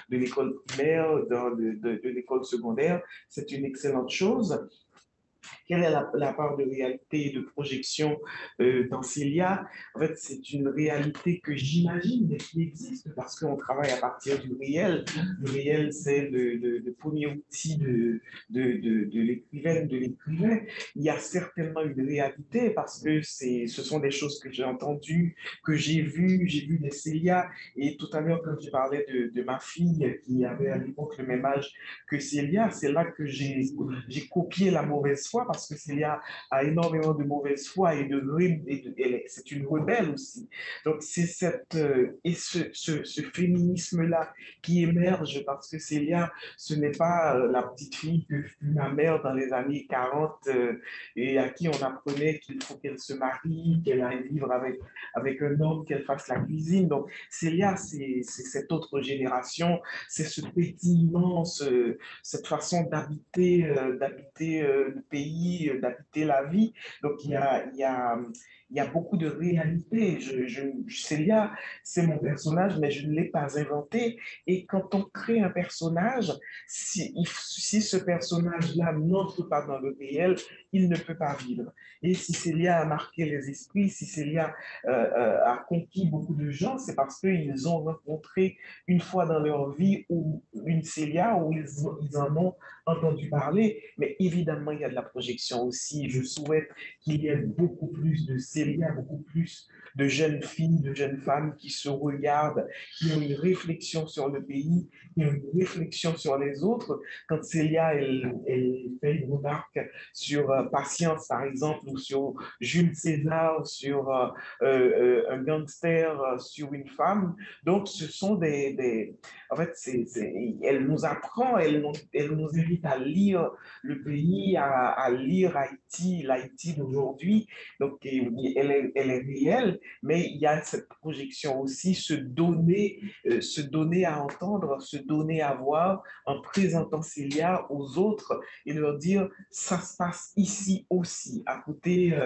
[SPEAKER 3] de l'école primaire, de l'école secondaire. C'est une excellente chose. Quelle est la part de réalité et de projection dans Célia? En fait, c'est une réalité que j'imagine, mais qui existe parce qu'on travaille à partir du réel. Le réel, c'est le premier outil de l'écrivaine, de l'écrivain. Il y a certainement une réalité parce que ce sont des choses que j'ai entendues, que j'ai vues des Célia. Et tout à l'heure, quand je parlais de ma fille qui avait à l'époque le même âge que Célia, c'est là que j'ai copié la mauvaise foi parce que Célia a énormément de mauvaise foi et c'est une rebelle aussi. Donc, c'est ce féminisme-là qui émerge parce que Célia, ce n'est pas la petite fille que fut ma mère dans les années 40 et à qui on apprenait qu'il faut qu'elle se marie, qu'elle aille vivre avec un homme, qu'elle fasse la cuisine. Donc, Célia, c'est cette autre génération, c'est ce pétillement, cette façon d'habiter le pays, d'habiter la vie. Donc, il y a beaucoup de réalité. Célia, c'est mon personnage, mais je ne l'ai pas inventé. Et quand on crée un personnage, si ce personnage-là n'entre pas dans le réel, il ne peut pas vivre. Et si Célia a marqué les esprits, si Célia a conquis beaucoup de gens, c'est parce qu'ils ont rencontré une fois dans leur vie une Célia où ils en ont entendu parler. Mais évidemment, il y a de la projection aussi. Je souhaite qu'il y ait beaucoup plus de Célia, beaucoup plus de jeunes filles, de jeunes femmes qui se regardent, qui ont une réflexion sur le pays, qui ont une réflexion sur les autres. Quand Célia, elle fait une remarque sur Patience, par exemple, ou sur Jules César, sur un gangster, sur une femme. Donc, ce sont en fait, elle nous apprend, elle nous invite à lire le pays, à lire Haïti, l'Haïti d'aujourd'hui. Donc, elle est réelle, mais il y a cette projection aussi, se donner à entendre, se donner à voir en présentant Célia aux autres et leur dire, ça se passe ici aussi, à côté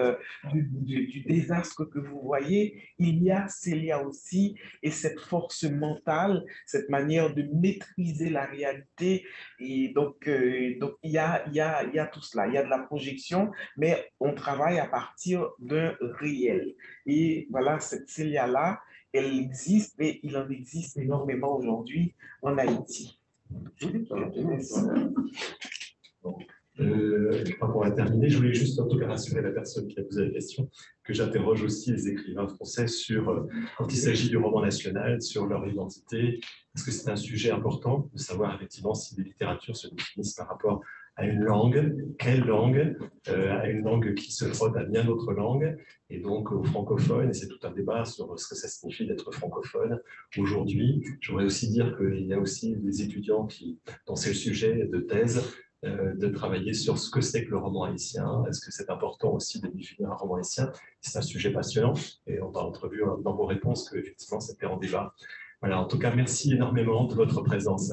[SPEAKER 3] du désastre que vous voyez, il y a Célia aussi et cette force mentale, cette manière de maîtriser la réalité. Et donc il y a tout cela, il y a de la projection, mais on travaille à partir d'un réel. Et voilà, cette Célia-là, elle existe et il en existe énormément aujourd'hui en Haïti.
[SPEAKER 7] Je crois qu'on va terminer. Je voulais juste en tout cas rassurer la personne qui a posé la question que j'interroge aussi les écrivains français sur, quand il s'agit du roman national, sur leur identité, parce que c'est un sujet important de savoir effectivement si les littératures se définissent par rapport à une langue, quelle langue, à une langue qui se frotte à bien d'autres langues, et donc aux francophones, et c'est tout un débat sur ce que ça signifie d'être francophone aujourd'hui. Je voudrais aussi dire qu'il y a aussi des étudiants qui, dans ce sujet de thèse, de travailler sur ce que c'est que le roman haïtien. Est-ce que c'est important aussi de définir un roman haïtien? C'est un sujet passionnant, et on a entrevu dans vos réponses qu'effectivement c'était en débat. Voilà, en tout cas, merci énormément de votre présence.